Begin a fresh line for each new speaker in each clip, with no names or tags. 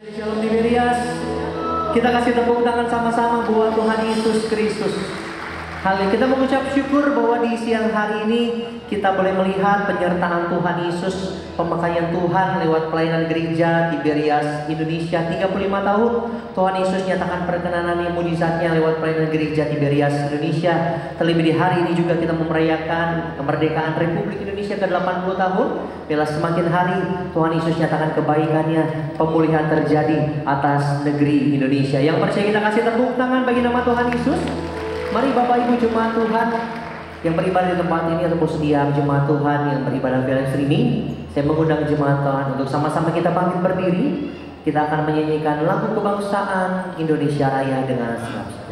Shalom Tiberias, kita kasih tepuk tangan sama-sama buat Tuhan Yesus Kristus. Haleluya, kita mengucap syukur bahwa di siang hari ini kita boleh melihat penyertaan Tuhan Yesus, pemakaian Tuhan lewat pelayanan gereja Tiberias Indonesia 35 tahun. Tuhan Yesus nyatakan perkenanannya, mujizatnya lewat pelayanan gereja Tiberias Indonesia. Terlebih di hari ini juga kita merayakan kemerdekaan Republik Indonesia ke-80 tahun. Bila semakin hari Tuhan Yesus nyatakan kebaikannya, pemulihan terjadi atas negeri Indonesia. Yang percaya kita kasih tepuk tangan bagi nama Tuhan Yesus. Mari Bapak Ibu jemaat Tuhan yang beribadah di tempat ini ataupun setiap jemaat Tuhan yang beribadah via streaming, saya mengundang jemaat Tuhan untuk sama-sama kita bangkit berdiri. Kita akan menyanyikan lagu kebangsaan Indonesia Raya dengan siap-siap.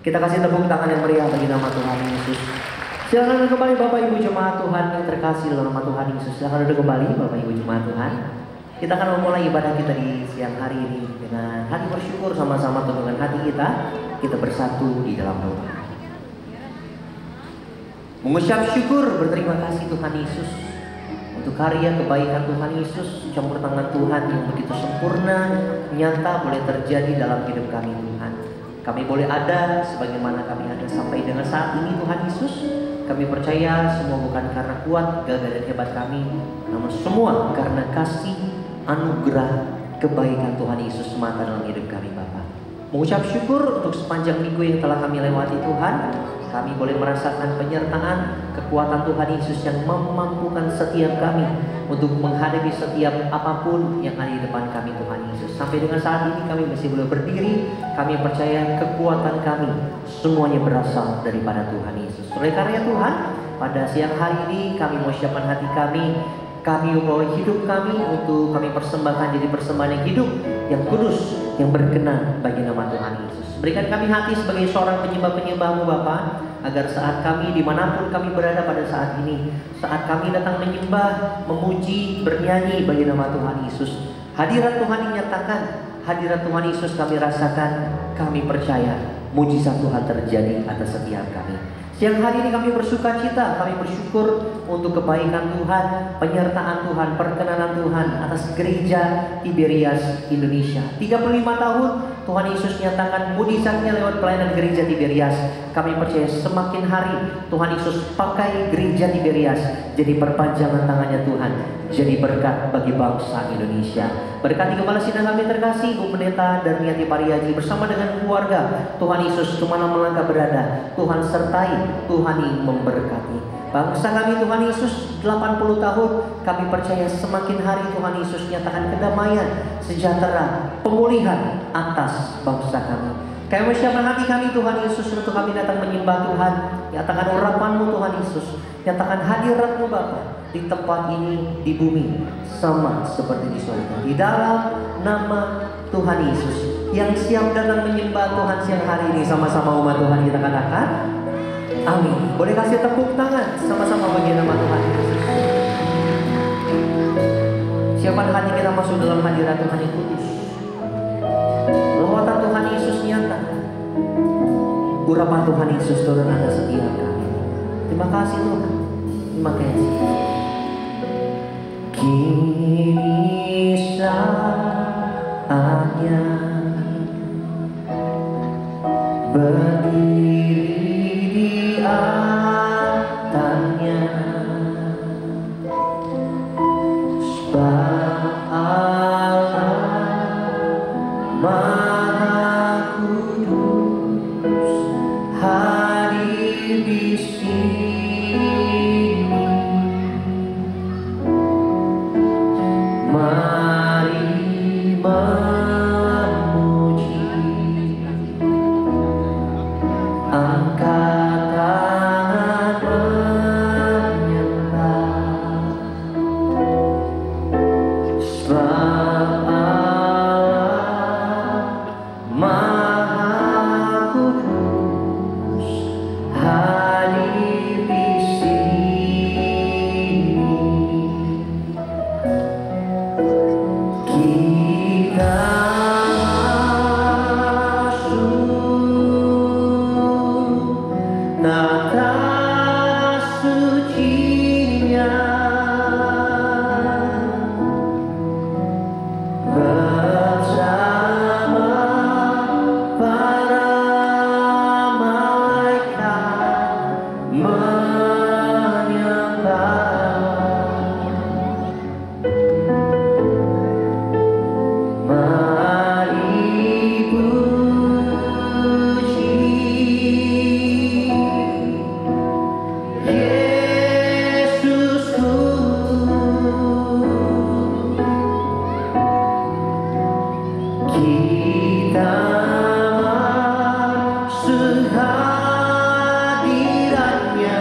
Kita kasih tepuk tangan yang meriah bagi nama Tuhan Yesus. Silakan duduk kembali Bapak Ibu jemaat Tuhan yang terkasih dalam nama Tuhan Yesus. Silakan duduk kembali Bapak Ibu jemaat Tuhan. Kita akan memulai ibadah kita di siang hari ini dengan hati bersyukur sama-sama dengan hati kita. Kita bersatu di dalam doa. Mengucap syukur berterima kasih Tuhan Yesus untuk karya kebaikan Tuhan Yesus, campur tangan Tuhan yang begitu sempurna, nyata boleh terjadi dalam hidup kami Tuhan. Kami boleh ada sebagaimana kami ada sampai dengan saat ini Tuhan Yesus. Kami percaya semua bukan karena kuat, gagah dan hebat kami, namun semua karena kasih, anugerah, kebaikan Tuhan Yesus semata dalam hidup kami Bapa. Mengucap syukur untuk sepanjang minggu yang telah kami lewati Tuhan. Kami boleh merasakan penyertaan, kekuatan Tuhan Yesus yang memampukan setiap kami untuk menghadapi setiap apapun yang ada di depan kami Tuhan Yesus. Sampai dengan saat ini kami masih boleh berdiri. Kami percaya kekuatan kami semuanya berasal daripada Tuhan Yesus. Oleh karena Tuhan, pada siang hari ini kami mau siapkan hati kami membawa hidup kami untuk kami persembahkan jadi persembahan yang hidup, yang kudus, yang berkenan bagi nama Tuhan Yesus. Berikan kami hati sebagai seorang penyembah-penyembah-Mu Bapa, agar saat kami dimanapun kami berada pada saat ini, saat kami datang menyembah, memuji, bernyanyi bagi nama Tuhan Yesus, hadirat Tuhan dinyatakan, hadirat Tuhan Yesus kami rasakan, kami percaya mujizat Tuhan terjadi atas setiap kami. Siang hari ini kami bersuka cita, kami bersyukur untuk kebaikan Tuhan, penyertaan Tuhan, perkenanan Tuhan atas gereja Tiberias Indonesia. 35 tahun Tuhan Yesus nyatakan mujizatnya lewat pelayanan gereja Tiberias. Kami percaya semakin hari Tuhan Yesus pakai gereja Tiberias jadi perpanjangan tangannya Tuhan, jadi berkat bagi bangsa Indonesia. Berkati kepala sidang kami terkasih, Bu Pendeta Darmiati Pariyaji bersama dengan keluarga. Tuhan Yesus kemana melangkah berada, Tuhan sertai, Tuhan memberkati. Bangsa kami Tuhan Yesus 80 tahun, kami percaya semakin hari Tuhan Yesus nyatakan kedamaian, sejahtera, pemulihan atas bangsa kami. Kami menyiapkan hati kami Tuhan Yesus untuk kami datang menyembah Tuhan. Nyatakan urapan-Mu Tuhan Yesus, nyatakan hadirat-Mu Bapa. di tempat ini, di bumi, sama seperti di surga. Di dalam nama Tuhan Yesus yang siap datang menyembah Tuhan siang hari ini, sama-sama umat Tuhan kita katakan amin. Boleh kasih tepuk tangan sama-sama bagi nama Tuhan Yesus. Siapkan hati kita masuk dalam hadirat Tuhan yang kudus. Lawatan Tuhan Yesus nyata. Urapan Tuhan Yesus turun atas setiap kami. Terima kasih Tuhan. Terima kasih. Kini saatnya berdiri di altarnya, sebab Allah Maha Kudus hadir di sini. Mari memuji, angkat tangan menyembah, sebab Allah Maha Kudus hadir di sini. Kita masuk tata sucinya, bersama para malaikat menyembah. Mari puji Yesusku, kita masuk hadiratnya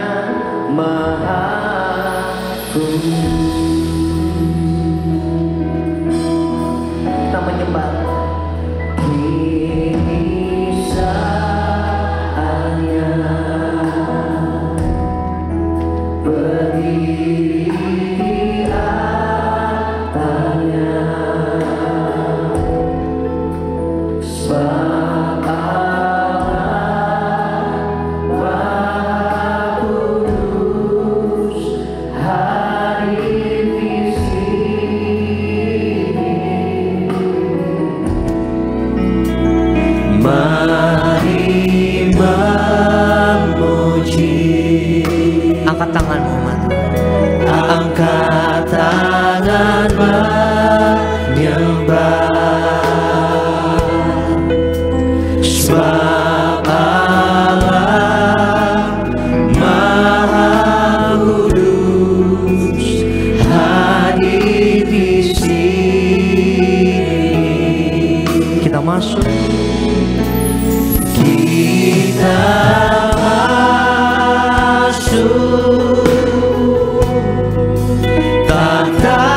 Maha Kudus. Kita menyembah. Kini saatnya berdiri di altarnya, sebab Allah Maha Kudus hadir di sini. Mari memuji, angkat tanganmu umat, angkat tangan menyembah, sebab Allah Maha Kudus hadir di sini. Kita masuk. Kita masuk tata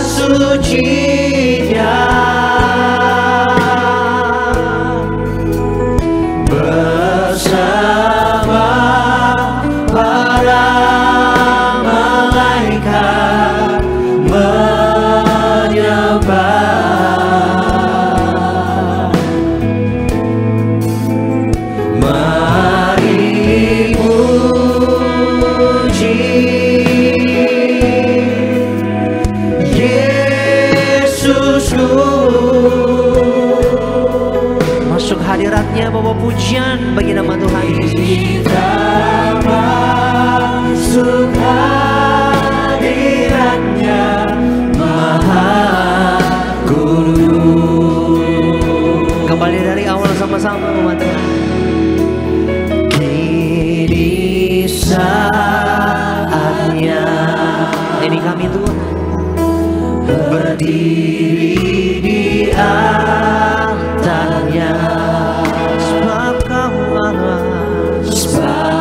sucinya, bersama para malaikat menyembah. Mari puji Yesusku, masuk hadiratnya bawa pujian bagi nama Tuhan Yesus. Kita masuk hadiratnya Maha Kudus. Kembali dari awal sama-sama umat Tuhan. Kini saatnya, ini kami Tuhan, berdiri di altarnya, sebab Kau Allah, sebab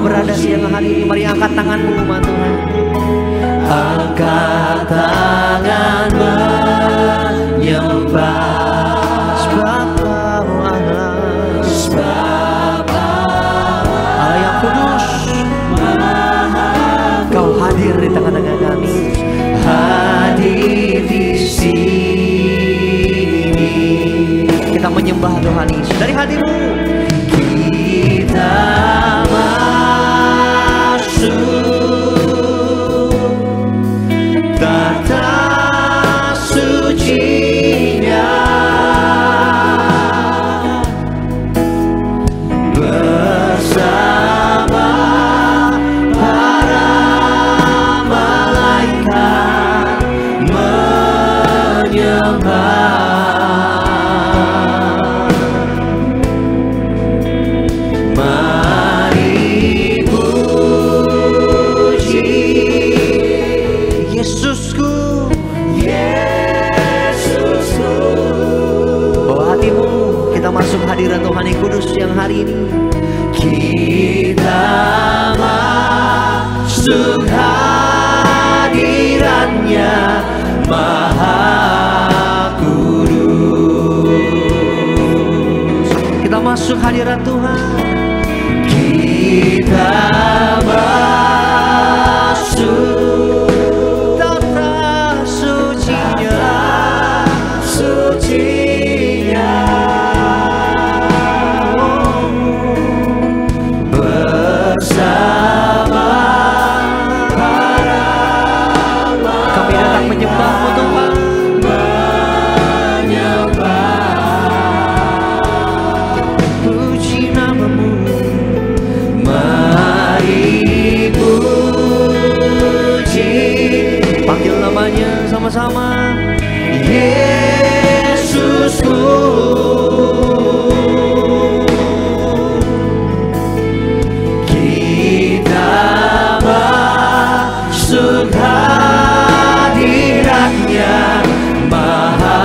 berada siang hari ini, mari angkat tanganmu umat Tuhan. Angkat tangan menyembah, sebab Kau Allah, sebab Allah yang kudus, Kau hadir di tengah-tengah kami, hadir di sini. Kita menyembah Tuhan Yesus dari hatimu. Kita masuk tata suci-Nya, bersama para malaikat menyembah. Masuk hadirat Tuhan yang kudus yang hari ini. Kita masuk hadirat-Nya Maha Kudus. Kita masuk hadirat Tuhan. Kita masuk tata suci-Nya, suci-Nya. Sama-sama, Yesusku, kita masuk hadirat-Nya Maha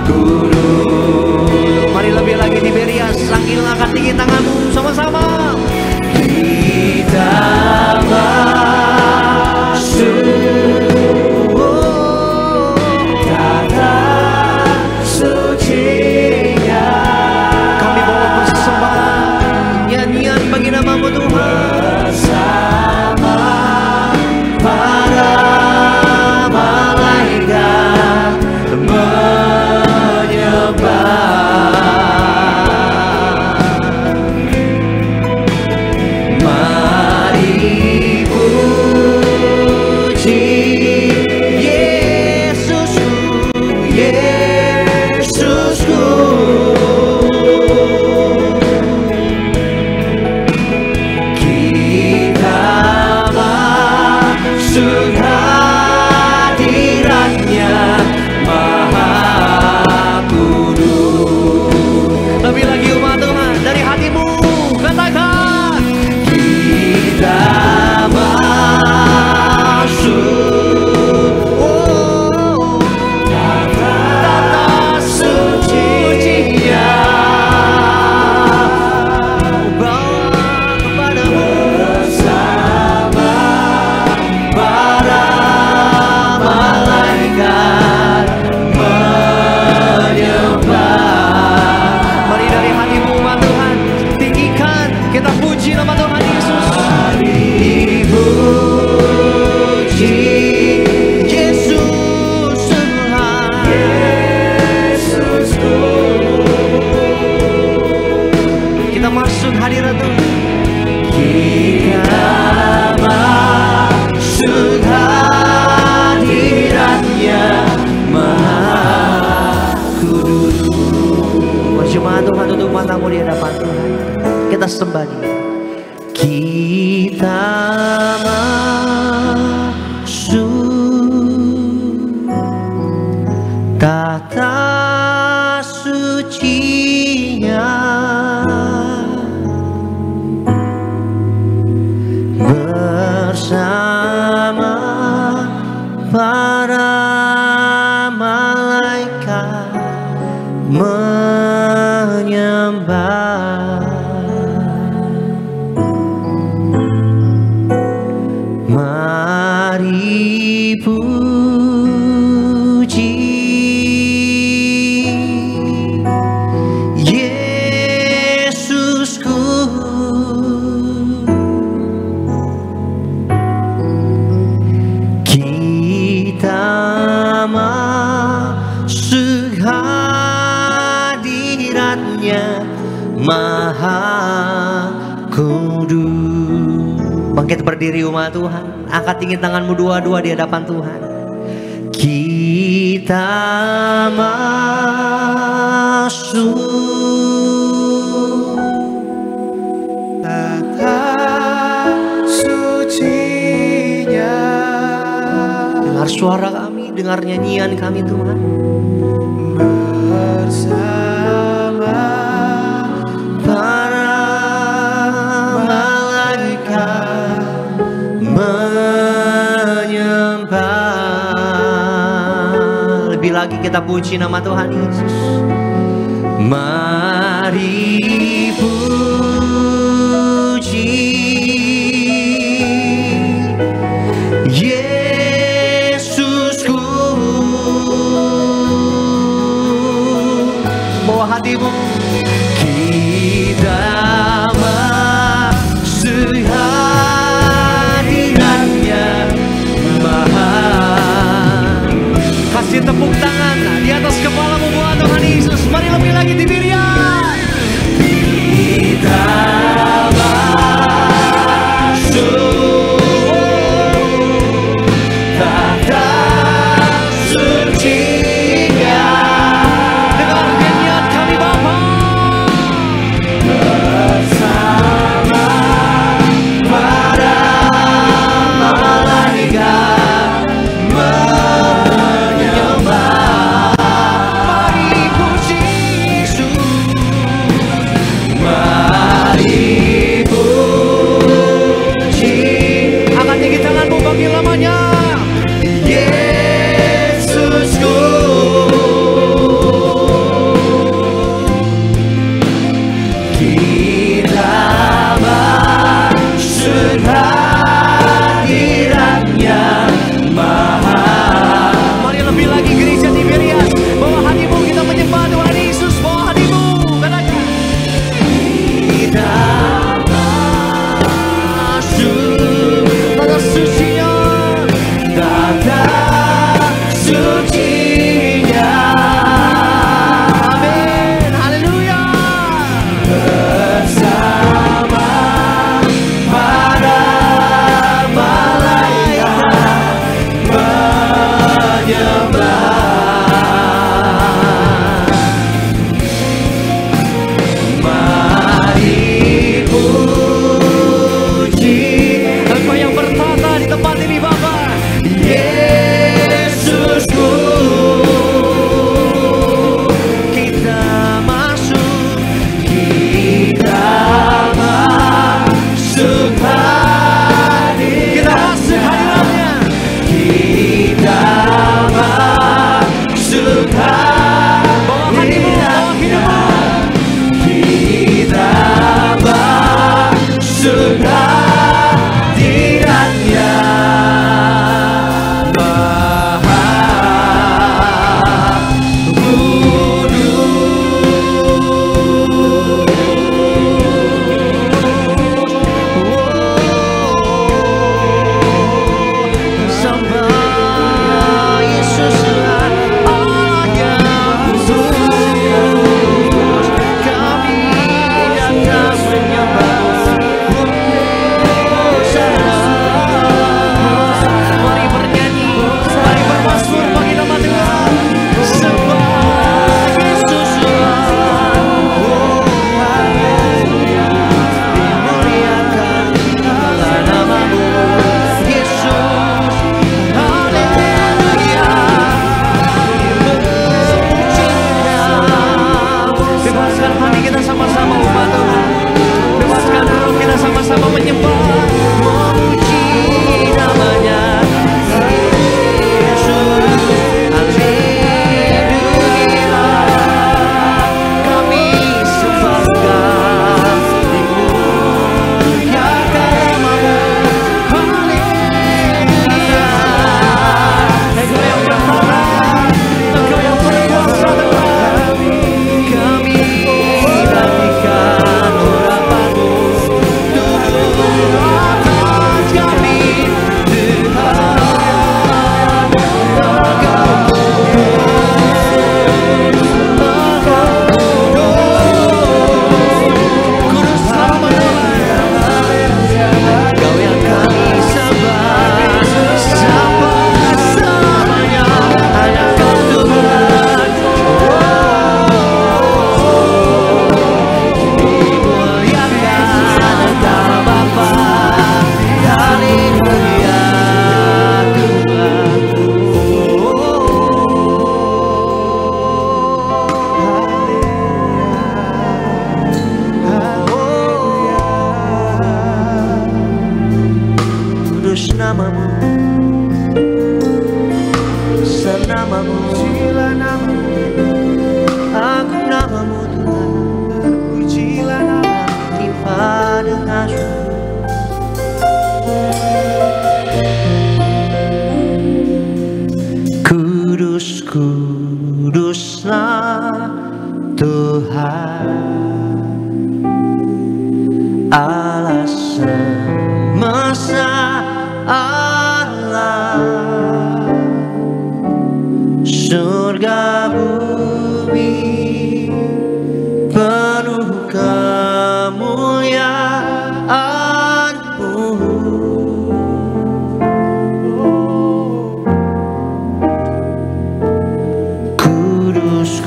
Kudus. Mari lebih lagi di Beria, sambil angkat tinggi tanganmu sama-sama. Kita masuk namamu Tuhan, bersama para malaikat menyembah. Mari puji Yesusku, Yesusku. Tuhan tutup matamu di hadapan Tuhan. Kita sembah Dia. Kita masuk tata suci-Nya, bersama para malaikat menyembah. dipuji, Yesusku. Kita masuk hadiratnya Maha Kudus. Bangkit berdiri umat Tuhan, angkat tinggi tanganmu dua-dua di hadapan Tuhan. Kita masuk
tata sucinya.
Dengar suara kami, dengar nyanyian kami Tuhan.
Bersama
Para malaikat menyembah. Lebih lagi kita puji nama Tuhan Yesus. Mari puji Yesusku. Bawa hatimu. Kita masuk hadiratnya Maha. Kasih tepuk tangan di atas kepalamu buat Tuhan Yesus. Mari lebih lagi diberikan.
Allah semesta Allah, surga bumi penuh kemuliaan-Mu. Kudus,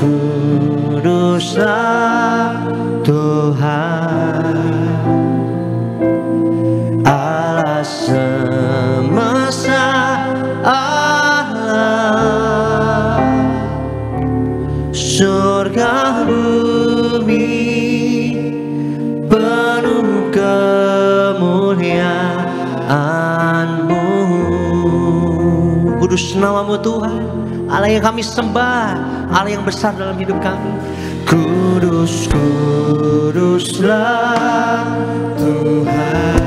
kuduslah Tuhan Allah semesta Allah, surga bumi penuh kemuliaan-Mu. Kudus nama-Mu Tuhan, Allah yang kami sembah, Allah yang besar dalam hidup kami. Kudus, kuduslah Tuhan.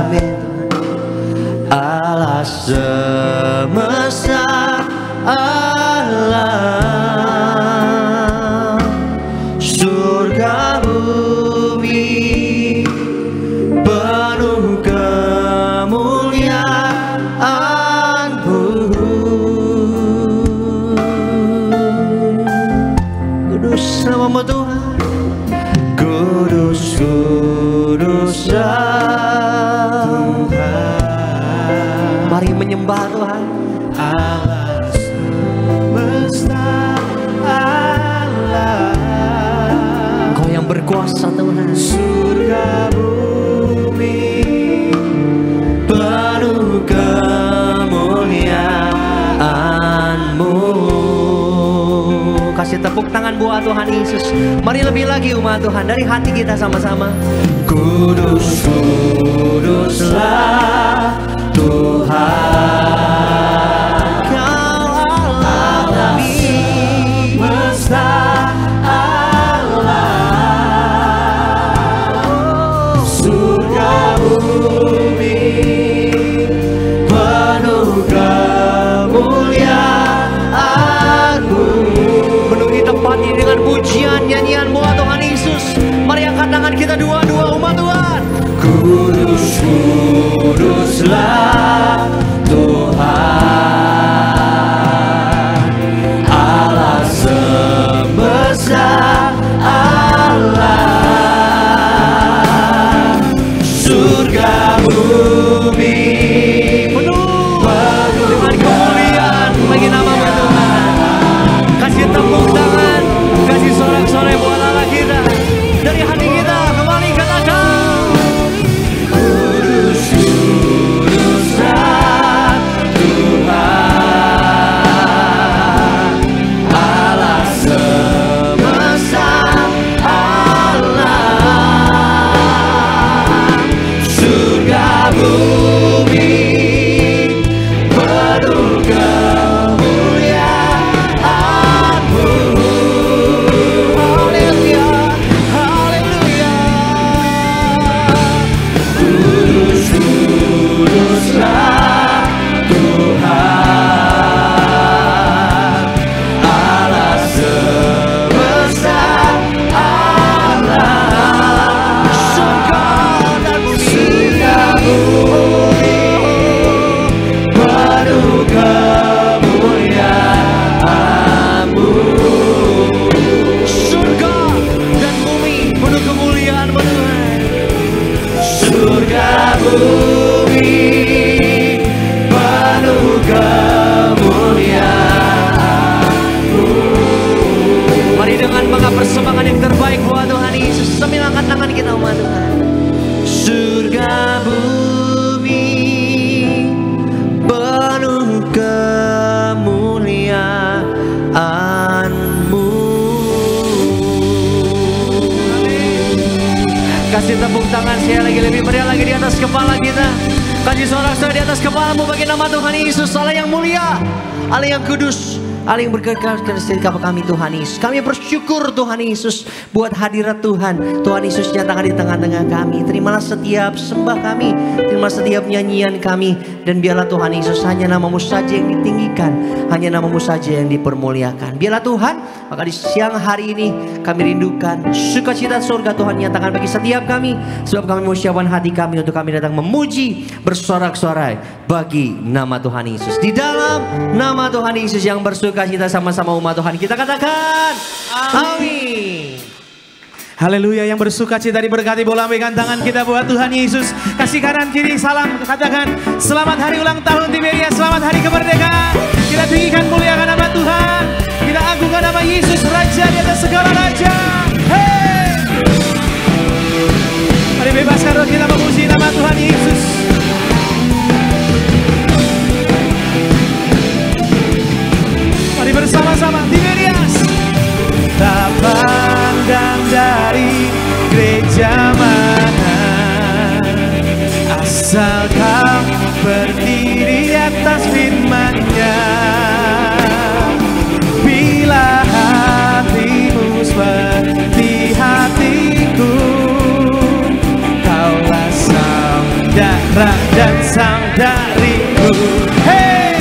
Amin. Allah semesta Allah, surga bumi penuh kemuliaan-Mu. Kudus nama-Mu Tuhan. Kudus, kuduslah Tuhan. Mari menyembah Tuhan. Allah semesta Allah, Engkau yang berkuasa Tuhan. Surga bumi penuh kemuliaan-Mu. Kasih tepuk tangan buat Tuhan Yesus. Mari lebih lagi umat Tuhan, dari hati kita sama-sama. Kudus, kuduslah Tuhan, Kau Allah semesta Allah, surga bumi penuh kemuliaan-Mu. Penuhi tempat ini dengan pujian, nyanyian buat Tuhan Yesus. Mari angkat tangan kita dua-dua umat Tuhan. Kudus, kuduslah Tuhan, Allah semesta Allah, surga bumi penuh dengan kemuliaan bagi nama-Mu Tuhan. Kasih tepuk tangan, kasih sorak-sorai buat Allah kita. Dari hati kita kembali katakan, kudus, kuduslah Tuhan, Allah semesta Allah, surga bumi penuh kemuliaan-Mu. Haleluya, haleluya. Kudus, kuduslah Tuhan, Allah semesta Allah, surga dan bumi penuh kemuliaan-Mu. Surga dan bumi penuh kemuliaan-Mu Tuhan. Surga bumi penuh kemuliaan-Mu. Mari dengan bangga persembahan yang terbaik buat Tuhan Yesus, sambil angkat tangan kita umat Tuhan. Surga bumi penuh kemuliaan-Mu. Kasih tepuk tangan saya lagi lebih meriah lagi di atas kepala kita. Kasih sorak-sorai di atas kepala-Mu bagi nama Tuhan Yesus, Allah yang mulia, Allah yang kudus. Allah yang berkekal kepada kami Tuhan Yesus. Kami bersyukur Tuhan Yesus buat hadirat Tuhan. Tuhan Yesus nyatakan di tengah-tengah kami. Terimalah setiap sembah kami, terimalah setiap nyanyian kami. Dan biarlah Tuhan Yesus hanya nama-Mu saja yang ditinggikan, hanya nama-Mu saja yang dipermuliakan. Biarlah Tuhan, maka di siang hari ini kami rindukan sukacita surga Tuhan nyatakan bagi setiap kami. Sebab kami menyiapkan hati kami untuk kami datang memuji bersorak-sorai bagi nama Tuhan Yesus. Di dalam nama Tuhan Yesus yang bersukacita sama-sama umat Tuhan, kita katakan amin.
Haleluya, yang bersukacita diberkati, boleh lambaikan tangan kita buat Tuhan Yesus. Kasih kanan kiri salam, katakan selamat hari ulang tahun Tiberias, selamat hari kemerdekaan. Kita tinggikan muliakan nama Tuhan, kita agungkan nama Yesus, Raja di atas segala raja. Hey! Mari bebaskan roh kita memuji nama Tuhan Yesus. Mari bersama-sama Tiberias. Tak pandang dari gereja mana, asal kau berdiri atas firman-Nya. Bila hatimu seperti hatiku, kaulah saudara dan saudariku. Hey,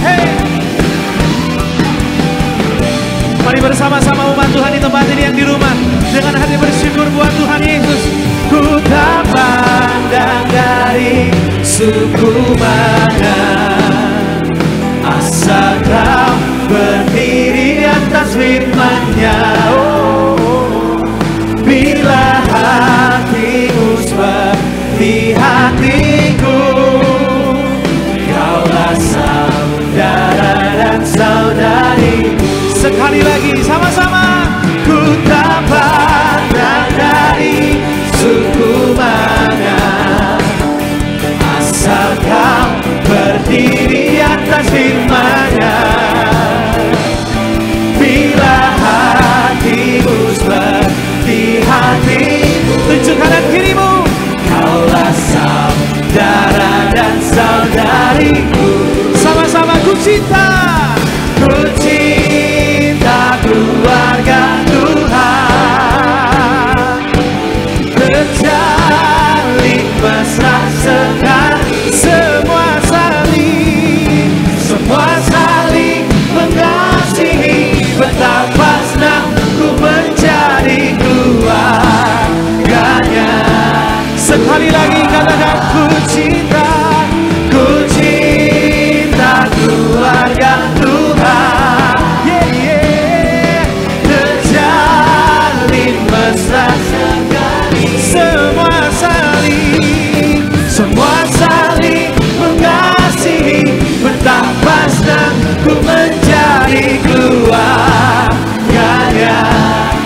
hey. Mari bersama-sama umat Tuhan di tempat ini yang di rumah, dengan hati bersyukur buat Tuhan Yesus. Ku tak pandang dari suku mana, asal kau berdiri di atas firman-Nya. Bila hatimu seperti hatiku, kaulah saudara dan saudariku. Sekali lagi sama-sama. Ku tak pandang dari suku mana, asal kau berdiri atas firman-Nya. Bila hatimu seperti hatimu, tunjuk kanan kirimu, kaulah saudara dan saudariku. Sama-sama ku cinta, ku cinta keluarga Tuhan, terjalin mesra sekali, semua saling mengasihi. Betapa senang ku menjadi keluarganya. Sekali lagi katakan ku cinta keluarga Tuhan. Terjalin mesra sekali, semua saling mengasihi. Betapa senang ku menjadi keluarganya.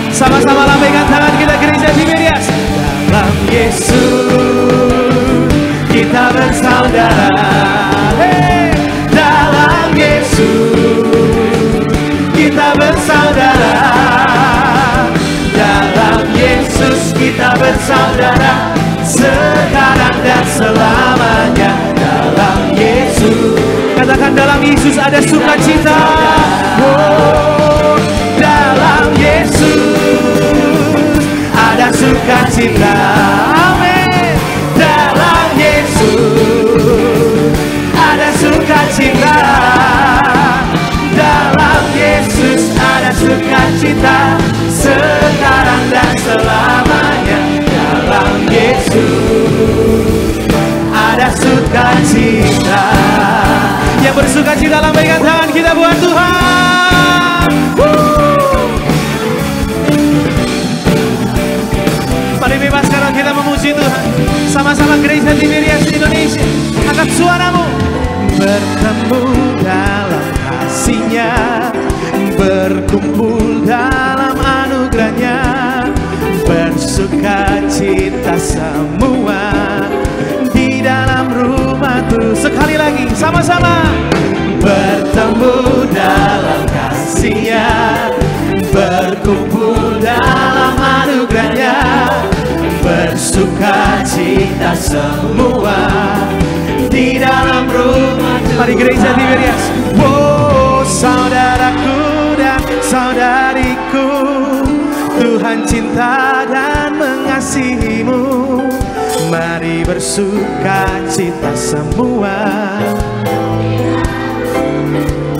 Sama-sama lambaikan tangan kita gereja Tiberias. Dalam Yesus kita bersaudara. Hey! Dalam Yesus kita bersaudara. Dalam Yesus kita bersaudara, sekarang dan selamanya. Dalam Yesus, katakan dalam Yesus ada sukacita. Oh, dalam Yesus ada sukacita. Amin. Dalam Yesus ada sukacita. Dalam Yesus ada sukacita, sekarang dan selamanya. Dalam Yesus ada sukacita. Yang bersukacita lambaikan tangan kita buat Tuhan. Mari bebaskan kita memuji Tuhan. Sama-sama gereja Tiberias Indonesia, angkat suaramu. Bertemu dalam kasih-Nya, berkumpul dalam anugerah-Nya, bersukacita semua di dalam rumah Tuhan. Sekali lagi sama-sama. Bertemu dalam kasih-Nya, berkumpul dalam anugerah-Nya, bersukacita semua di dalam rumah Tuhan. Mari gereja Tiberias. Oh, saudaraku dan saudariku, Tuhan cinta dan mengasihimu. Mari bersuka cita semua.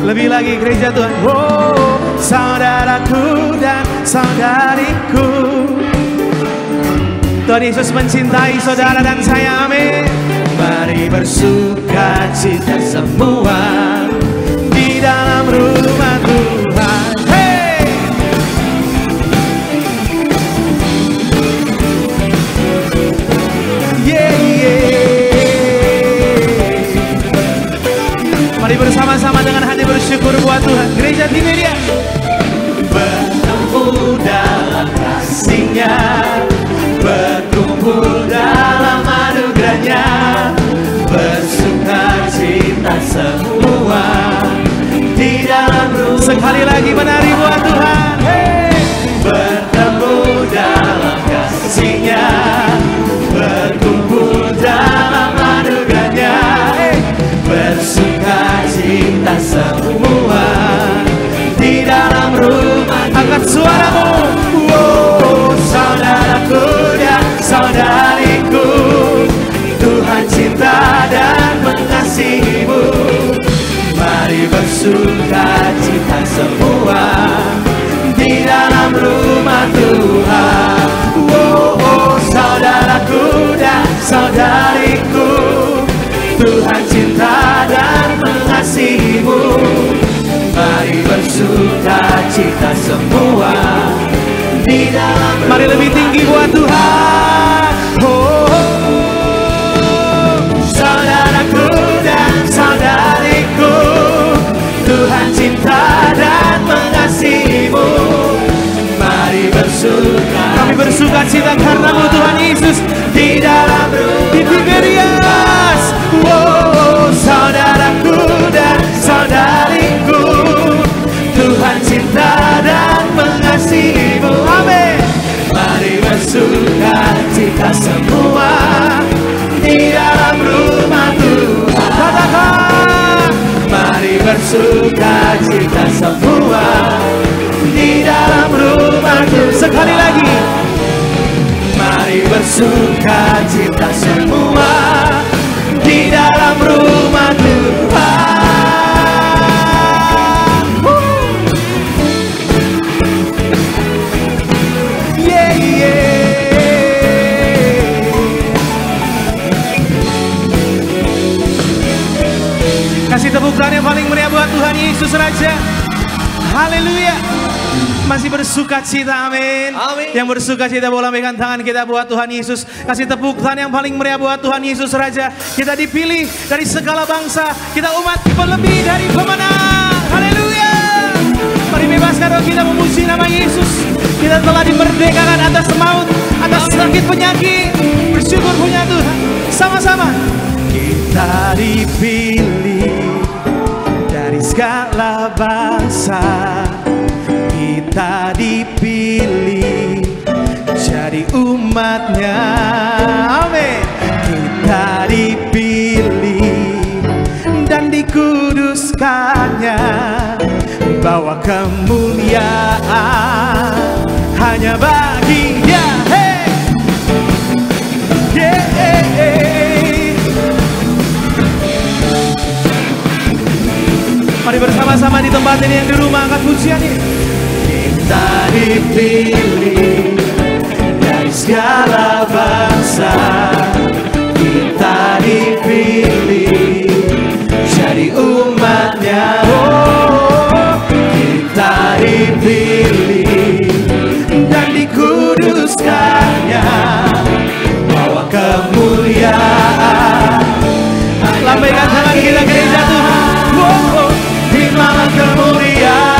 Lebih lagi gereja Tuhan. Oh, saudaraku dan saudariku, Tuhan Yesus mencintai saudara dan saya, amin. Mari bersuka cita semua di dalam rumah Tuhan. Hey! Yeah, yeah. Mari bersama-sama dengan hati bersyukur buat Tuhan. Gereja Tiberias. Bertemu dalam kasih-Nya, berkumpul dalam anugerah-Nya, bersuka cita semua di dalam rumah. Sekali lagi menari buat Tuhan. Hey! Bertemu dalam kasih-Nya, berkumpul dalam anugerah-Nya, hey! Bersuka cita semua di dalam rumah. Angkat suaramu. Oh, saudaraku dan saudariku, Tuhan cinta dan mengasihimu. Mari bersuka cita semua di dalam rumah Tuhan. Oh, oh, saudaraku dan saudariku, Tuhan cinta dan mengasihimu. Mari bersuka cita semua di dalam. Mari lebih tinggi buat Tuhan. Oh, saudaraku dan saudariku, Tuhan cinta dan mengasihimu. Mari bersuka. Kami bersuka cita karenamu Tuhan Yesus di dalam di Tiberias. Oh, saudaraku dan saudariku, Tuhan cinta dan mengasihimu, amin. Mari bersuka cita semua di dalam rumah Tuhan. Katakan, mari bersuka cita semua di dalam rumah Tuhan. Sekali lagi, mari bersuka cita semua di dalam rumah Tuhan. Yeah, yeah. Kasih tepuk tangan yang paling meriah buat Tuhan Yesus Raja. Haleluya. Masih bersuka cita, amin. Amin. Yang bersuka cita boleh lambaikan tangan kita buat Tuhan Yesus. Kasih tepuk tangan yang paling meriah buat Tuhan Yesus Raja. Kita dipilih dari segala bangsa. Kita umat lebih dari pemenang. Haleluya. Mari bebaskan roh kita memuji nama Yesus. Kita telah dimerdekakan atas maut, atas sakit penyakit. Bersyukur punya Tuhan. Sama-sama. Kita dipilih dari segala bangsa. Kita dipilih jadi umatnya, amin. Kita dipilih dan dikuduskannya, bawa kemuliaan hanya bagi-Nya. Hey, yeah, hey. Mari bersama-sama di tempat ini yang di rumah angkat pujian ini. Kita dipilih dari segala bangsa. Kita dipilih jadi umatnya. Oh, kita dipilih dan dikuduskannya, bawa kemuliaan. Lambaikan tangan kita gereja Tuhan. Oh, terimalah kemuliaan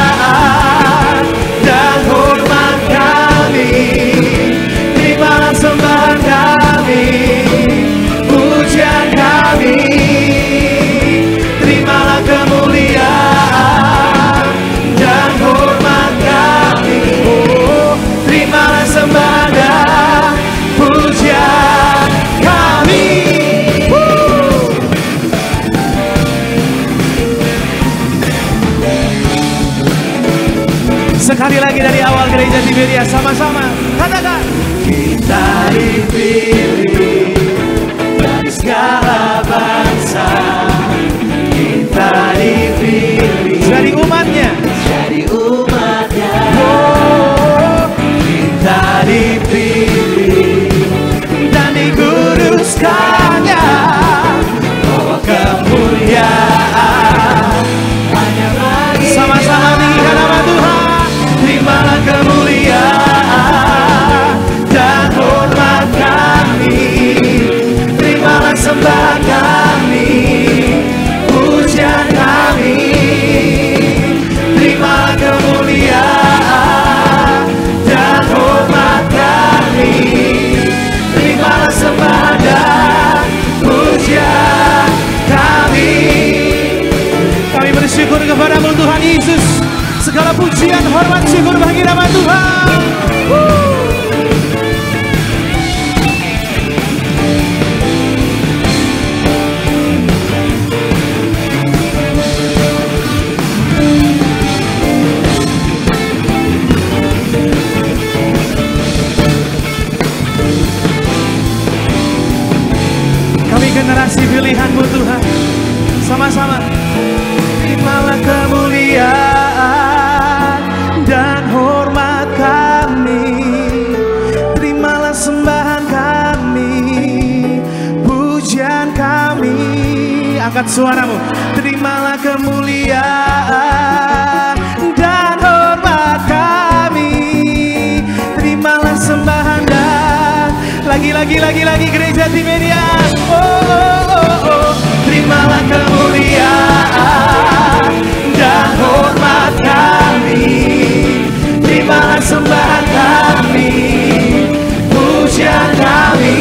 dan hormat kami, terimalah sembahan kami, pujian kami, terimalah kemuliaan dan hormat kami. Oh, terimalah sembahan dan pujian kami. Tiberia, sama-sama katakan. Kita dipilih dari segala bangsa, kita dipilih jadi umatnya, oh, kita dipilih dan dikuduskannya, bawa kemuliaan hanya bagi sama-sama tinggikan nama Tuhan. Terimalah kemuliaan dan hormat kami, terimalah sembah kami, pujian kami, terimalah kemuliaan dan hormat kami, terimalah sembah dan pujian kami. Kami bersyukur kepadamu Tuhan Yesus. Segala pujian, hormat, syukur bagi nama Tuhan. Kami generasi pilihan-Mu Tuhan. Sama-sama. Terimalah kemuliaan dan hormat kami, terimalah sembahan kami, pujian kami. Angkat suaramu. Terimalah kemuliaan dan hormat kami, terimalah sembahan dan lagi gereja Tiberia. Oh, oh, oh, oh. Terimalah kemuliaan dan hormat kami, terimalah sembahan kami, pujian kami.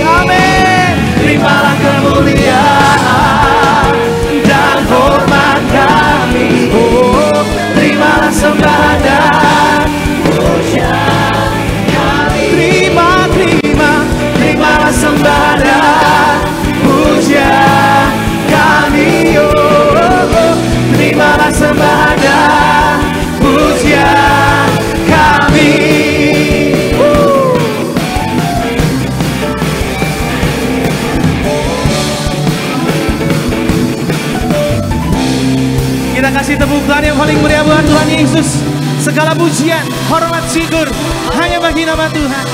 Amin. Terimalah kemuliaan dan hormat kami, oh, terimalah sembahan dan pujian kami. Terimalah sembahan dan pujian kami, oh, oh. Terimalah sembahan dan pujian kami. Kita kasih tepuk tangan yang paling meriah buat Tuhan Yesus. Segala pujian, hormat, syukur hanya bagi nama Tuhan.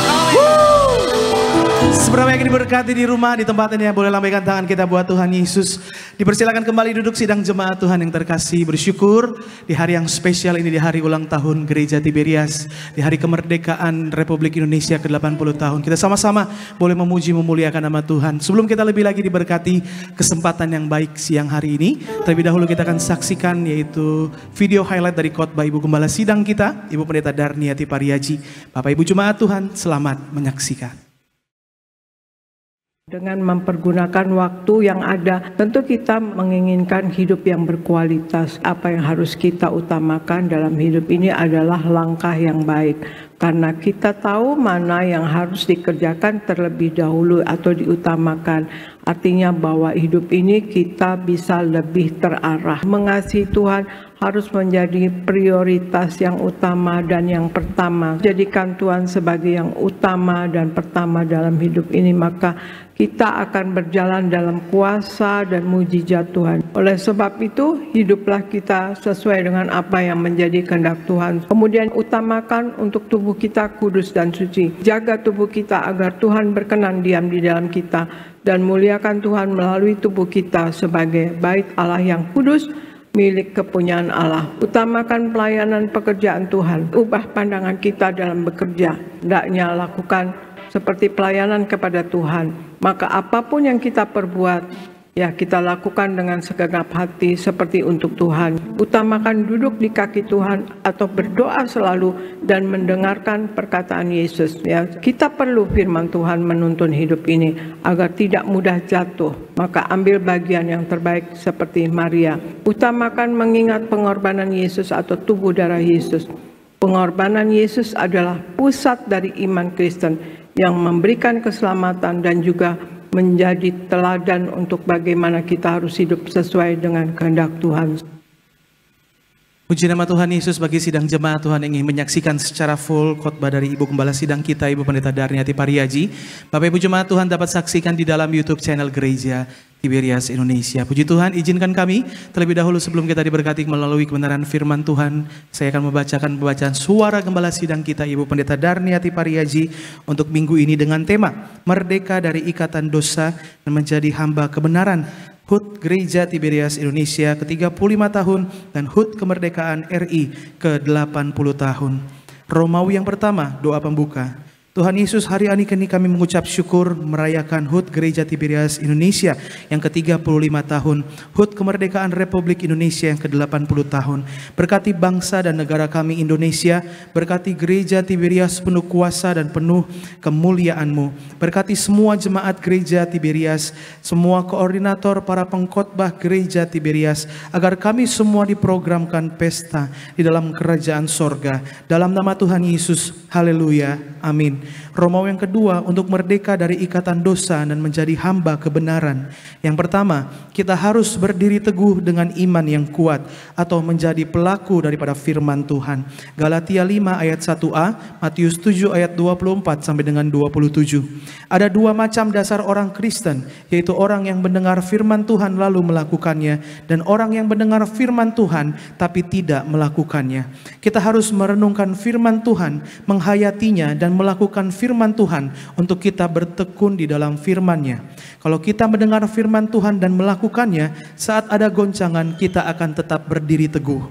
Seberapa yang diberkati di rumah, di tempat ini, boleh lambaikan tangan kita buat Tuhan Yesus. Dipersilakan kembali duduk sidang jemaat Tuhan yang terkasih. Bersyukur di hari yang spesial ini, di hari ulang tahun Gereja Tiberias, di hari kemerdekaan Republik Indonesia ke-80 tahun. Kita sama-sama boleh memuji memuliakan nama Tuhan. Sebelum kita lebih lagi diberkati kesempatan yang baik siang hari ini, terlebih dahulu kita akan saksikan yaitu video highlight dari khotbah Ibu Gembala Sidang kita, Ibu Pendeta Darniati Pariaji. Bapak Ibu Jemaat Tuhan, selamat menyaksikan.
Dengan mempergunakan waktu yang ada, tentu kita menginginkan hidup yang berkualitas. Apa yang harus kita utamakan dalam hidup ini adalah langkah yang baik. Karena kita tahu mana yang harus dikerjakan terlebih dahulu atau diutamakan. Artinya bahwa hidup ini kita bisa lebih terarah. Mengasihi Tuhan harus menjadi prioritas yang utama dan yang pertama. Jadikan Tuhan sebagai yang utama dan pertama dalam hidup ini, maka kita akan berjalan dalam kuasa dan mujizat Tuhan. Oleh sebab itu, hiduplah kita sesuai dengan apa yang menjadi kehendak Tuhan. Kemudian utamakan untuk tubuh kita kudus dan suci. Jaga tubuh kita agar Tuhan berkenan diam di dalam kita. Dan muliakan Tuhan melalui tubuh kita sebagai bait Allah yang kudus, milik kepunyaan Allah. Utamakan pelayanan pekerjaan Tuhan. Ubah pandangan kita dalam bekerja. Hendaknya lakukan seperti pelayanan kepada Tuhan. Maka apapun yang kita perbuat, ya kita lakukan dengan segenap hati seperti untuk Tuhan. Utamakan duduk di kaki Tuhan atau berdoa selalu dan mendengarkan perkataan Yesus. Ya, kita perlu firman Tuhan menuntun hidup ini agar tidak mudah jatuh. Maka ambil bagian yang terbaik seperti Maria. Utamakan mengingat pengorbanan Yesus atau tubuh darah Yesus. Pengorbanan Yesus adalah pusat dari iman Kristen yang memberikan keselamatan dan juga menjadi teladan untuk bagaimana kita harus hidup sesuai dengan kehendak Tuhan.
Puji nama Tuhan Yesus bagi sidang jemaat Tuhan yang ingin menyaksikan secara full khotbah dari Ibu Gembala Sidang kita, Ibu Pendeta Darniati Pariaji. Bapak Ibu jemaat Tuhan dapat saksikan di dalam YouTube channel Gereja Tiberias Indonesia. Puji Tuhan, izinkan kami terlebih dahulu sebelum kita diberkati melalui kebenaran firman Tuhan, saya akan membacakan pembacaan suara Gembala Sidang kita, Ibu Pendeta Darniati Pariaji, untuk minggu ini dengan tema Merdeka dari Ikatan Dosa dan Menjadi Hamba Kebenaran. HUT Gereja Tiberias Indonesia ke-35 tahun dan HUT Kemerdekaan RI ke-80 tahun. Romawi yang pertama, doa pembuka. Tuhan Yesus, hari ini kami mengucap syukur merayakan HUT Gereja Tiberias Indonesia yang ke-35 tahun, HUT Kemerdekaan Republik Indonesia yang ke-80 tahun. Berkati bangsa dan negara kami Indonesia, berkati Gereja Tiberias penuh kuasa dan penuh kemuliaan-Mu. Berkati semua jemaat Gereja Tiberias, semua koordinator, para pengkhotbah Gereja Tiberias, agar kami semua diprogramkan pesta di dalam kerajaan sorga. Dalam nama Tuhan Yesus, haleluya, amin. Romawi yang kedua, untuk merdeka dari ikatan dosa dan menjadi hamba kebenaran. Yang pertama, kita harus berdiri teguh dengan iman yang kuat atau menjadi pelaku daripada firman Tuhan. Galatia 5 ayat 1a, Matius 7 ayat 24 sampai dengan 27. Ada dua macam dasar orang Kristen, yaitu orang yang mendengar firman Tuhan lalu melakukannya, dan orang yang mendengar firman Tuhan tapi tidak melakukannya. Kita harus merenungkan firman Tuhan, menghayatinya dan melakukan firman Tuhan untuk kita bertekun di dalam firman-Nya. Kalau kita mendengar firman Tuhan dan melakukannya, saat ada goncangan kita akan tetap berdiri teguh.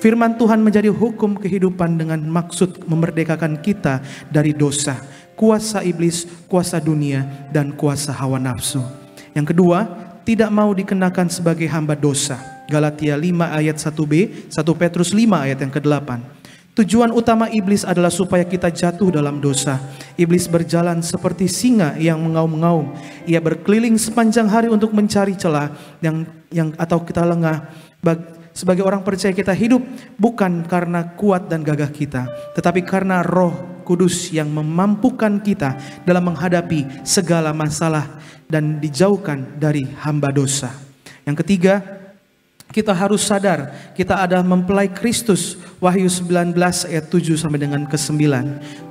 Firman Tuhan menjadi hukum kehidupan dengan maksud memerdekakan kita dari dosa, kuasa iblis, kuasa dunia, dan kuasa hawa nafsu. Yang kedua, tidak mau dikenakan sebagai hamba dosa. Galatia 5 ayat 1b, 1 Petrus 5 ayat yang ke-8. Tujuan utama iblis adalah supaya kita jatuh dalam dosa. Iblis berjalan seperti singa yang mengaum-ngaum. Ia berkeliling sepanjang hari untuk mencari celah atau kita lengah. Sebagai orang percaya, kita hidup bukan karena kuat dan gagah kita, tetapi karena Roh Kudus yang memampukan kita dalam menghadapi segala masalah dan dijauhkan dari hamba dosa. Yang ketiga, kita harus sadar kita ada mempelai Kristus. Wahyu 19 ayat 7 sampai dengan ke-9.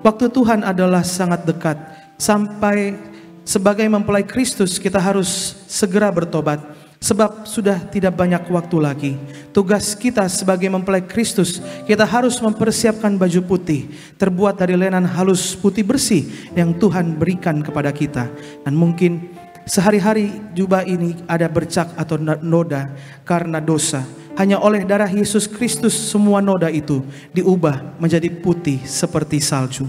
Waktu Tuhan adalah sangat dekat. Sampai sebagai mempelai Kristus kita harus segera bertobat, sebab sudah tidak banyak waktu lagi. Tugas kita sebagai mempelai Kristus, kita harus mempersiapkan baju putih terbuat dari lenan halus putih bersih yang Tuhan berikan kepada kita. Dan mungkin sehari-hari jubah ini ada bercak atau noda karena dosa. Hanya oleh darah Yesus Kristus semua noda itu diubah menjadi putih seperti salju.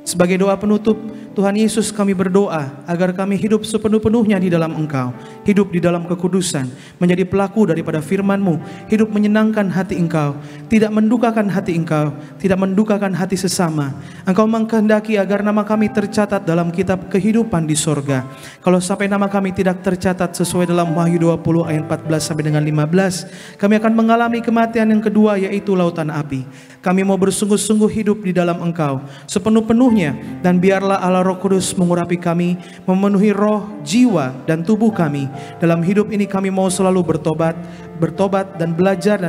Sebagai doa penutup, Tuhan Yesus, kami berdoa agar kami hidup sepenuh-penuhnya di dalam Engkau, hidup di dalam kekudusan, menjadi pelaku daripada firman-Mu, hidup menyenangkan hati Engkau, tidak mendukakan hati Engkau, tidak mendukakan hati sesama. Engkau mengkehendaki agar nama kami tercatat dalam kitab kehidupan di sorga. Kalau sampai nama kami tidak tercatat sesuai dalam Wahyu 20 ayat 14 sampai dengan 15, kami akan mengalami kematian yang kedua, yaitu lautan api. Kami mau bersungguh-sungguh hidup di dalam Engkau sepenuh-penuhnya, dan biarlah Allah Roh Kudus mengurapi kami, memenuhi roh, jiwa, dan tubuh kami. Dalam hidup ini kami mau selalu bertobat dan belajar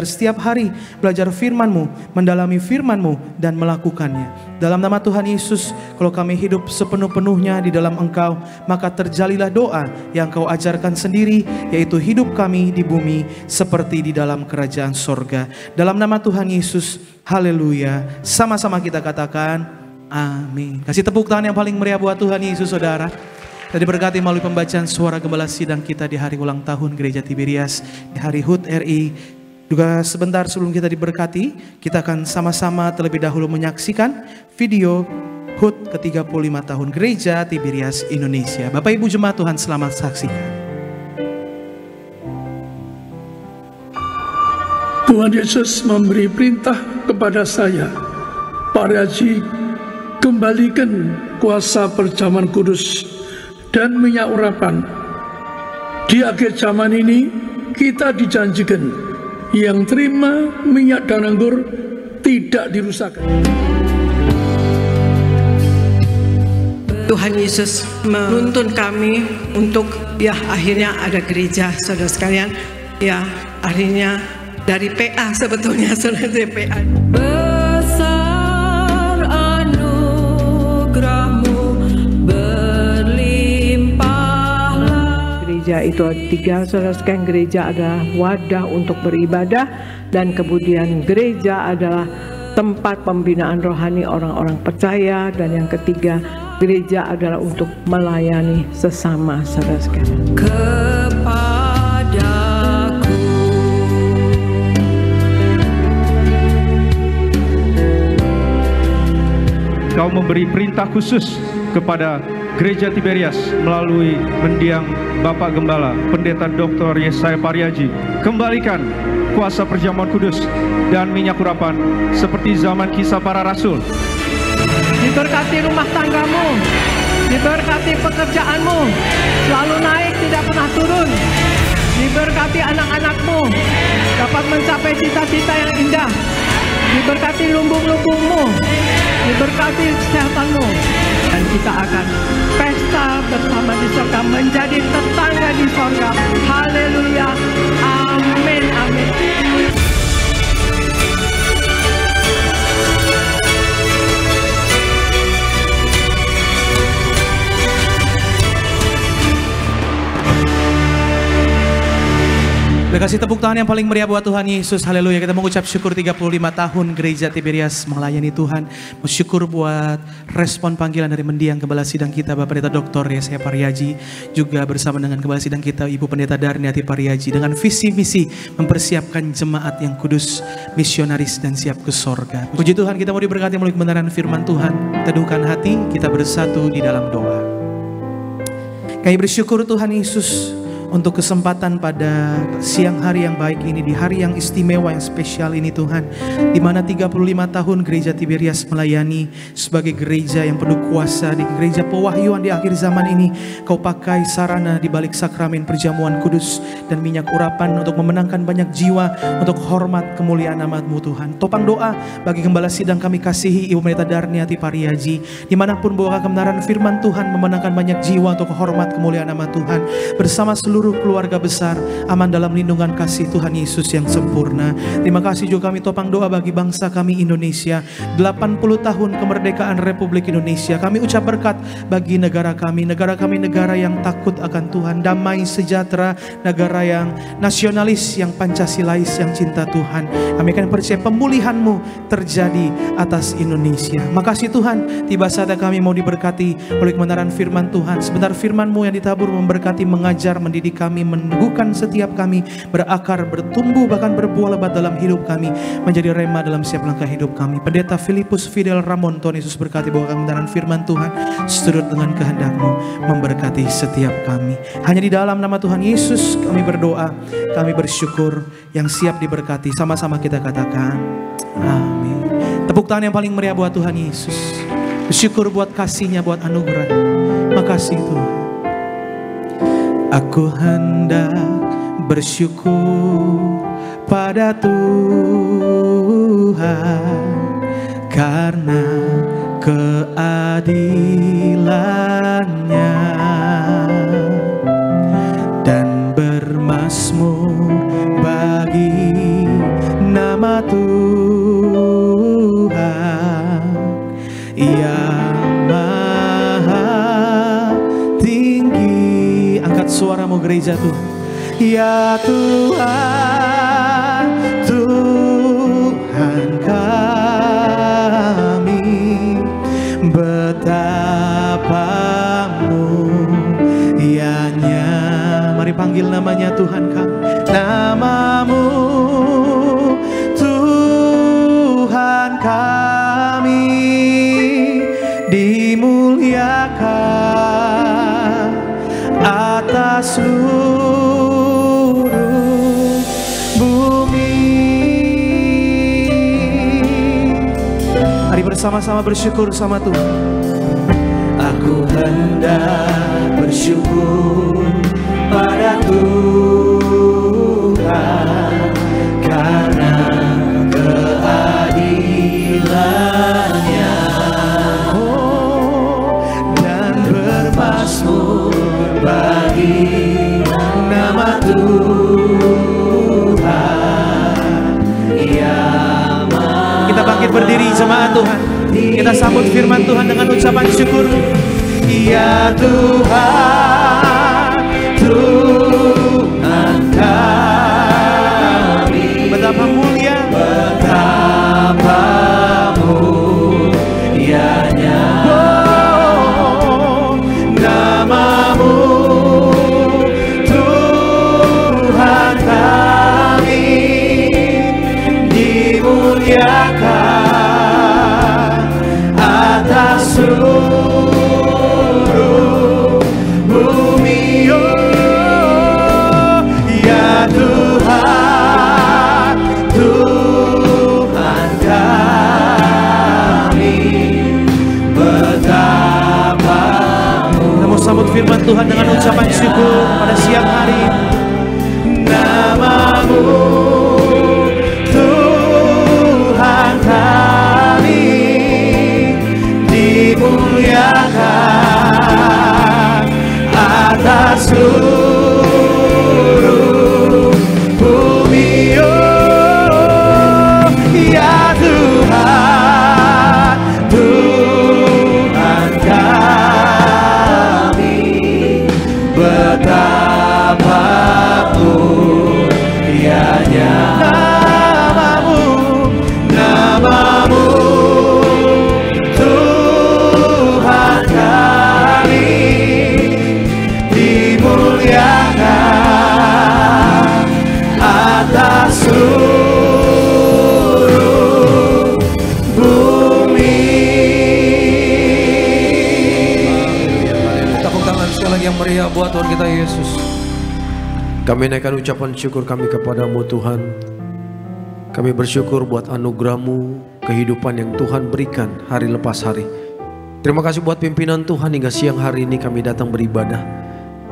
setiap hari, belajar firman-Mu, mendalami firman-Mu, dan melakukannya. Dalam nama Tuhan Yesus, kalau kami hidup sepenuh-penuhnya di dalam Engkau, maka terjalilah doa yang Kau ajarkan sendiri, yaitu hidup kami di bumi seperti di dalam kerajaan sorga. Dalam nama Tuhan Yesus, haleluya. Sama-sama kita katakan amin. Kasih tepuk tangan yang paling meriah buat Tuhan Yesus, saudara. Dan diberkati melalui pembacaan suara Gembala Sidang kita di hari ulang tahun Gereja Tiberias, di hari HUT RI. Juga sebentar sebelum kita diberkati, kita akan sama-sama terlebih dahulu menyaksikan video HUT ke-35 tahun Gereja Tiberias Indonesia. Bapak Ibu jemaat Tuhan, selamat saksikan.
Tuhan Yesus memberi perintah kepada saya, Pak Haji, kembalikan kuasa perjamuan kudus dan minyak urapan. Di akhir zaman ini kita dijanjikan yang terima minyak dan anggur tidak dirusakkan.
Tuhan Yesus menuntun kami untuk akhirnya ada gereja, saudara sekalian. Akhirnya Dari PA sebetulnya, saudara, dari PA.
Besar anugerahmu berlimpahlah.
Gereja itu ada 3, saudara sekalian. Gereja adalah wadah untuk beribadah, dan kemudian gereja adalah tempat pembinaan rohani orang-orang percaya, dan yang ketiga, gereja adalah untuk melayani sesama, saudara sekalian.
Kepadaku
Kau memberi perintah khusus kepada Gereja Tiberias melalui mendiang Bapak Gembala Pendeta Dr. Yesaya Pariaji. Kembalikan kuasa perjamuan kudus dan minyak urapan seperti zaman kisah para rasul.
Diberkati rumah tanggamu, diberkati pekerjaanmu, selalu naik tidak pernah turun. Diberkati anak-anakmu dapat mencapai cita-cita yang indah. Diberkati lumbung-lumbungmu, diberkati kesehatanmu, dan kita akan pesta bersama di surga, menjadi tetangga di surga. Haleluya, amin, amin.
Kasih tepuk tangan yang paling meriah buat Tuhan Yesus. Haleluya. Kita mengucap syukur 35 tahun Gereja Tiberias melayani Tuhan. Bersyukur buat respon panggilan dari mendiang Gembala Sidang kita Bapak Pendeta Dr. Yesaya Pariaji, juga bersama dengan Gembala Sidang kita Ibu Pendeta Darniati Pariaji, dengan visi misi mempersiapkan jemaat yang kudus, misionaris, dan siap ke sorga. Puji Tuhan, kita mau diberkati melalui kebenaran firman Tuhan. Teduhkan hati, kita bersatu di dalam doa. Kami bersyukur Tuhan Yesus untuk kesempatan pada siang hari yang baik ini, di hari yang istimewa, yang spesial ini Tuhan, di mana 35 tahun Gereja Tiberias melayani sebagai gereja yang penuh kuasa, di gereja pewahyuan di akhir zaman ini. Kau pakai sarana di balik sakramen perjamuan kudus dan minyak urapan untuk memenangkan banyak jiwa untuk hormat kemuliaan nama-Mu Tuhan. Topang doa bagi Gembala Sidang kami kasihi Ibu Pendeta Darniati Pariaji, dimanapun bawa kebenaran firman Tuhan memenangkan banyak jiwa untuk hormat kemuliaan nama Tuhan, bersama seluruh keluarga besar, aman dalam lindungan kasih Tuhan Yesus yang sempurna. Terima kasih juga kami topang doa bagi bangsa kami Indonesia, 80 tahun kemerdekaan Republik Indonesia. Kami ucap berkat bagi negara kami negara yang takut akan Tuhan, damai sejahtera, negara yang nasionalis, yang Pancasilais, yang cinta Tuhan. Kami akan percaya pemulihan-Mu terjadi atas Indonesia. Makasih Tuhan, tiba saatnya kami mau diberkati oleh kebenaran firman Tuhan. Sebentar firman-Mu yang ditabur memberkati, mengajar, mendidik kami, meneguhkan setiap kami, berakar, bertumbuh, bahkan berbuah lebat dalam hidup kami, menjadi rema dalam setiap langkah hidup kami. Pendeta Filipus Fidel Ramon, Tuhan Yesus berkati bahwa kebenaran firman Tuhan seturut dengan kehendak-Mu, memberkati setiap kami. Hanya di dalam nama Tuhan Yesus kami berdoa, kami bersyukur, yang siap diberkati. Sama-sama kita katakan amin. Tepuk tangan yang paling meriah buat Tuhan Yesus. Bersyukur buat kasih-Nya, buat anugerah. Makasih Tuhan. Aku hendak bersyukur pada Tuhan karena keadilan-Nya, dan bermazmur bagi nama Tuhan yang maha tinggi. Angkat suaramu gereja Tuhan. Ya Tuhan, Tuhan kami, betapa mulianya. Mari panggil namanya Tuhan kami. Nama-Mu Tuhan kami, dimuliakan atas seluruh bumi. Mari bersama-sama bersyukur sama Tuhan. Aku hendak bersyukur pada Tuhan karena keadilan-Nya, dan bermazmur bagi nama Tuhan diri jemaat Tuhan. Kita sambut firman Tuhan dengan ucapan syukur. Ya Tuhan, Tuhan kami, betapa mulia, betapa mulianya namamu, Tuhan kami, dimuliakan atas seluruh bumi. Ya Tuhan, Tuhan kami, betapa. Kita mau sambut firman Tuhan dengan ucapan syukur pada siang hari. Namamu, Tuhan kami, dimuliakan atas seluruh bumi. Ya Tuhan, Tuhan kami, betapa mulianya namamu, namamu, Tuhan kami, dimuliakan atas seluruh bumi.
Tepuk tangan sekali lagi yang meriah buat Tuhan kita Yesus. Kami naikkan ucapan syukur kami kepadamu Tuhan. Kami bersyukur buat anugerah-Mu, kehidupan yang Tuhan berikan hari lepas hari. Terima kasih buat pimpinan Tuhan hingga siang hari ini kami datang beribadah.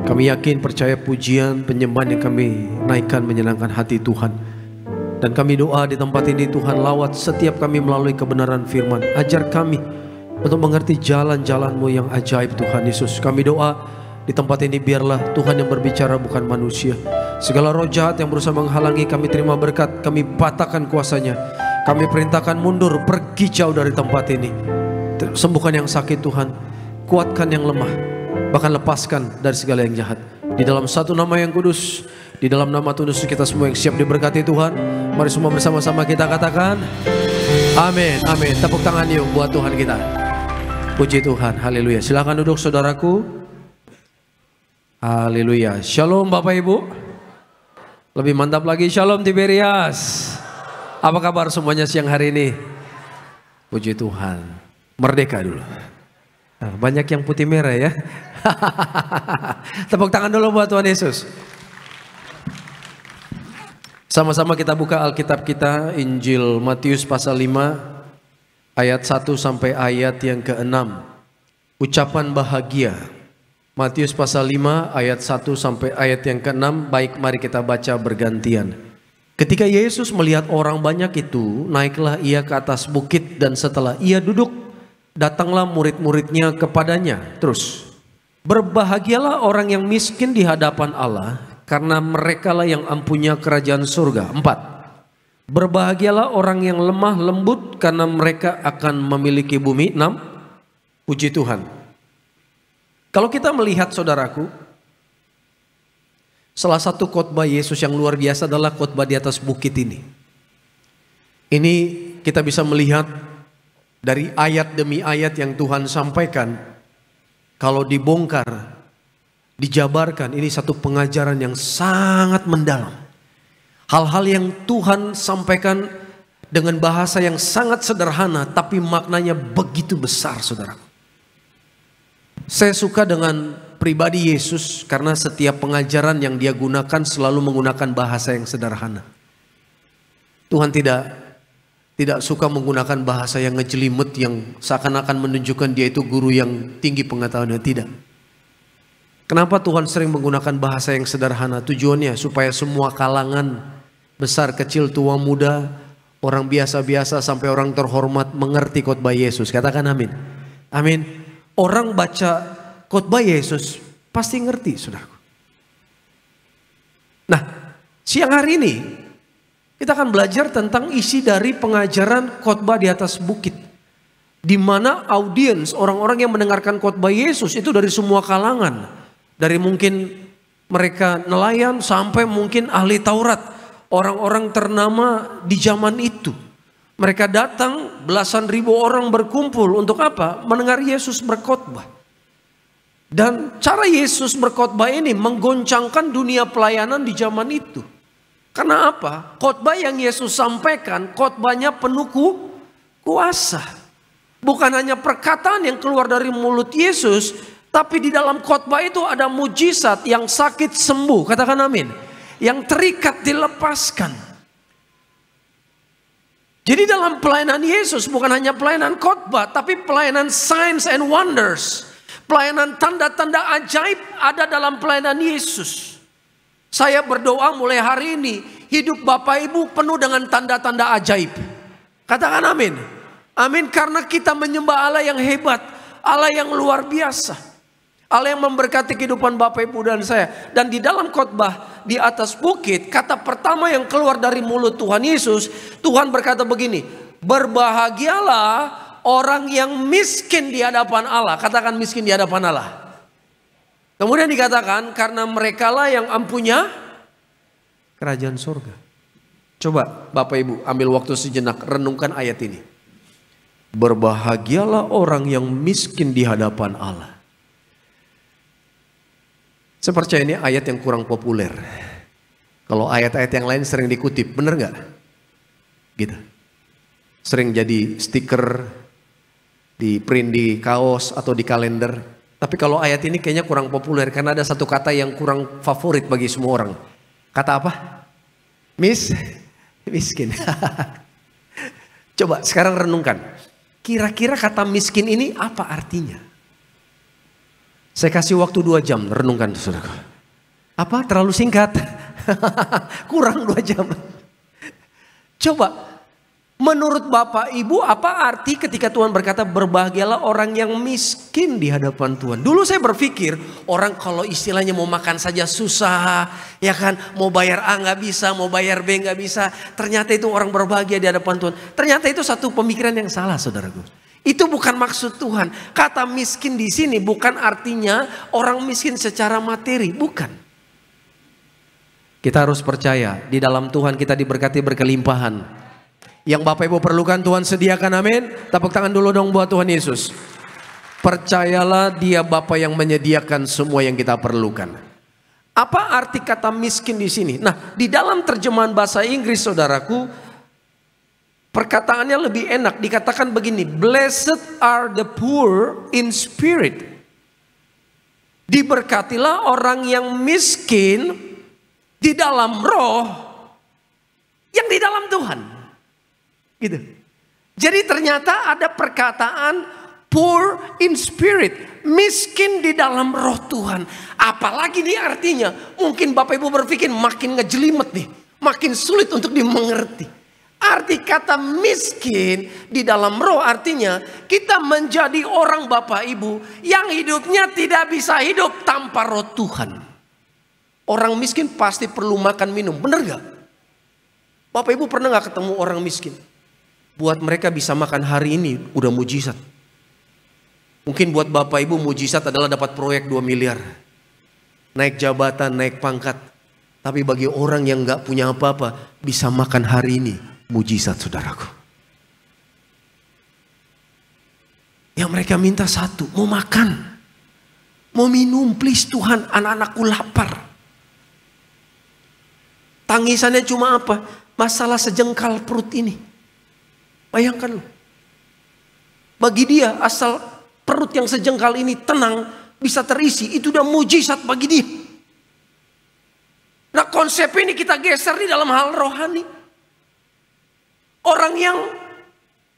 Kami yakin percaya pujian penyembahan yang kami naikkan menyenangkan hati Tuhan. Dan kami doa di tempat ini Tuhan, lawat setiap kami melalui kebenaran firman. Ajar kami untuk mengerti jalan-jalan-Mu yang ajaib Tuhan Yesus. Kami doa di tempat ini biarlah Tuhan yang berbicara bukan manusia. Segala roh jahat yang berusaha menghalangi kami terima berkat, kami patahkan kuasanya. Kami perintahkan mundur, pergi jauh dari tempat ini. Sembuhkan yang sakit Tuhan, kuatkan yang lemah, bahkan lepaskan dari segala yang jahat. Di dalam satu nama yang kudus, di dalam nama Tuhan Yesus kita semua yang siap diberkati Tuhan. Mari semua bersama-sama kita katakan amin, amin. Tepuk tangan yuk buat Tuhan kita. Puji Tuhan, haleluya. Silakan duduk saudaraku. Haleluya. Shalom Bapak Ibu. Lebih mantap lagi, Shalom Tiberias. Apa kabar semuanya siang hari ini? Puji Tuhan. Merdeka dulu. Nah, banyak yang putih merah ya. Tepuk tangan dulu buat Tuhan Yesus. Sama-sama kita buka Alkitab kita, Injil Matius pasal 5 ayat 1 sampai ayat yang ke-6. Ucapan bahagia. Matius pasal 5 ayat 1 sampai ayat yang ke-6. Baik, mari kita baca bergantian. Ketika Yesus melihat orang banyak itu, naiklah ia ke atas bukit, dan setelah ia duduk, datanglah murid-muridnya kepadanya. Terus, berbahagialah orang yang miskin di hadapan Allah, karena merekalah yang ampunya kerajaan surga. 4. Berbahagialah orang yang lemah lembut, karena mereka akan memiliki bumi. 6. Puji Tuhan. Kalau kita melihat saudaraku, salah satu khotbah Yesus yang luar biasa adalah khotbah di atas bukit ini. Ini kita bisa melihat dari ayat demi ayat yang Tuhan sampaikan. Kalau dibongkar, dijabarkan, ini satu pengajaran yang sangat mendalam. Hal-hal yang Tuhan sampaikan dengan bahasa yang sangat sederhana, tapi maknanya begitu besar, saudara. Saya suka dengan pribadi Yesus karena setiap pengajaran yang dia gunakan selalu menggunakan bahasa yang sederhana. Tuhan tidak suka menggunakan bahasa yang ngejelimet, yang seakan-akan menunjukkan dia itu guru yang tinggi pengetahuannya. Tidak. Kenapa Tuhan sering menggunakan bahasa yang sederhana? Tujuannya supaya semua kalangan, besar, kecil, tua, muda, orang biasa-biasa sampai orang terhormat mengerti khotbah Yesus. Katakan amin. Amin. Orang baca khotbah Yesus pasti ngerti, saudaraku. Nah, siang hari ini Kita akan belajar tentang isi dari pengajaran khotbah di atas bukit. Di mana audiens, orang-orang yang mendengarkan khotbah Yesus itu dari semua kalangan. Dari mungkin mereka nelayan sampai mungkin ahli Taurat. Orang-orang ternama di zaman itu. Mereka datang, belasan ribu orang berkumpul untuk apa? Mendengar Yesus berkhotbah. Dan cara Yesus berkhotbah ini menggoncangkan dunia pelayanan di zaman itu. Karena apa? Khotbah yang Yesus sampaikan, khotbahnya penuh kuasa. Bukan hanya perkataan yang keluar dari mulut Yesus, tapi di dalam khotbah itu ada mujizat, yang sakit sembuh, katakan amin. Yang terikat dilepaskan. Jadi dalam pelayanan Yesus bukan hanya pelayanan khotbah, tapi pelayanan signs and wonders. Pelayanan tanda-tanda ajaib ada dalam pelayanan Yesus. Saya berdoa mulai hari ini hidup Bapak Ibu penuh dengan tanda-tanda ajaib. Katakan amin. Amin, karena kita menyembah Allah yang hebat, Allah yang luar biasa. Allah yang memberkati kehidupan Bapak Ibu dan saya. Dan di dalam khotbah di atas bukit, kata pertama yang keluar dari mulut Tuhan Yesus, Tuhan berkata begini, berbahagialah orang yang miskin di hadapan Allah. Katakan miskin di hadapan Allah. Kemudian dikatakan karena merekalah yang ampunya kerajaan surga. Coba Bapak Ibu ambil waktu sejenak renungkan ayat ini. Berbahagialah orang yang miskin di hadapan Allah. Saya percaya ini ayat yang kurang populer. Kalau ayat-ayat yang lain sering dikutip, bener gak? Gitu. Sering jadi stiker, di print di kaos atau di kalender. Tapi kalau ayat ini kayaknya kurang populer karena ada satu kata yang kurang favorit bagi semua orang. Kata apa? Miskin. Coba sekarang renungkan. Kira-kira kata miskin ini apa artinya? Saya kasih waktu 2 jam renungkan, saudara. Apa? Terlalu singkat? Kurang 2 jam. Coba. Menurut Bapak Ibu apa arti ketika Tuhan berkata berbahagialah orang yang miskin di hadapan Tuhan? Dulu saya berpikir orang kalau istilahnya mau makan saja susah, ya kan, mau bayar A nggak bisa, mau bayar B nggak bisa. Ternyata itu orang berbahagia di hadapan Tuhan. Ternyata itu satu pemikiran yang salah, saudaraku. Itu bukan maksud Tuhan. Kata miskin di sini bukan artinya orang miskin secara materi, bukan. Kita harus percaya di dalam Tuhan kita diberkati berkelimpahan. Yang Bapak Ibu perlukan Tuhan sediakan, amin. Tepuk tangan dulu dong buat Tuhan Yesus. Percayalah Dia Bapa yang menyediakan semua yang kita perlukan. Apa arti kata miskin di sini? Nah, di dalam terjemahan bahasa Inggris saudaraku, perkataannya lebih enak. Dikatakan begini, blessed are the poor in spirit. Diberkatilah orang yang miskin di dalam roh, yang di dalam Tuhan. Gitu. Jadi ternyata ada perkataan poor in spirit, miskin di dalam roh Tuhan. Apalagi nih artinya, mungkin Bapak Ibu berpikir makin ngejelimet nih, makin sulit untuk dimengerti. Arti kata miskin di dalam roh artinya kita menjadi orang Bapak Ibu yang hidupnya tidak bisa hidup tanpa roh Tuhan. Orang miskin pasti perlu makan minum, benar gak? Bapak Ibu pernah gak ketemu orang miskin? Buat mereka bisa makan hari ini udah mujizat. Mungkin buat Bapak Ibu mujizat adalah dapat proyek 2 miliar. Naik jabatan, naik pangkat. Tapi bagi orang yang gak punya apa-apa, bisa makan hari ini, mujizat saudaraku. Yang mereka minta satu, mau makan. Mau minum, please Tuhan, anak-anakku lapar. Tangisannya cuma apa? Masalah sejengkal perut ini. Bayangkan loh. Bagi dia asal perut yang sejengkal ini tenang, bisa terisi, itu udah mujizat bagi dia. Nah konsep ini kita geser di dalam hal rohani. Orang yang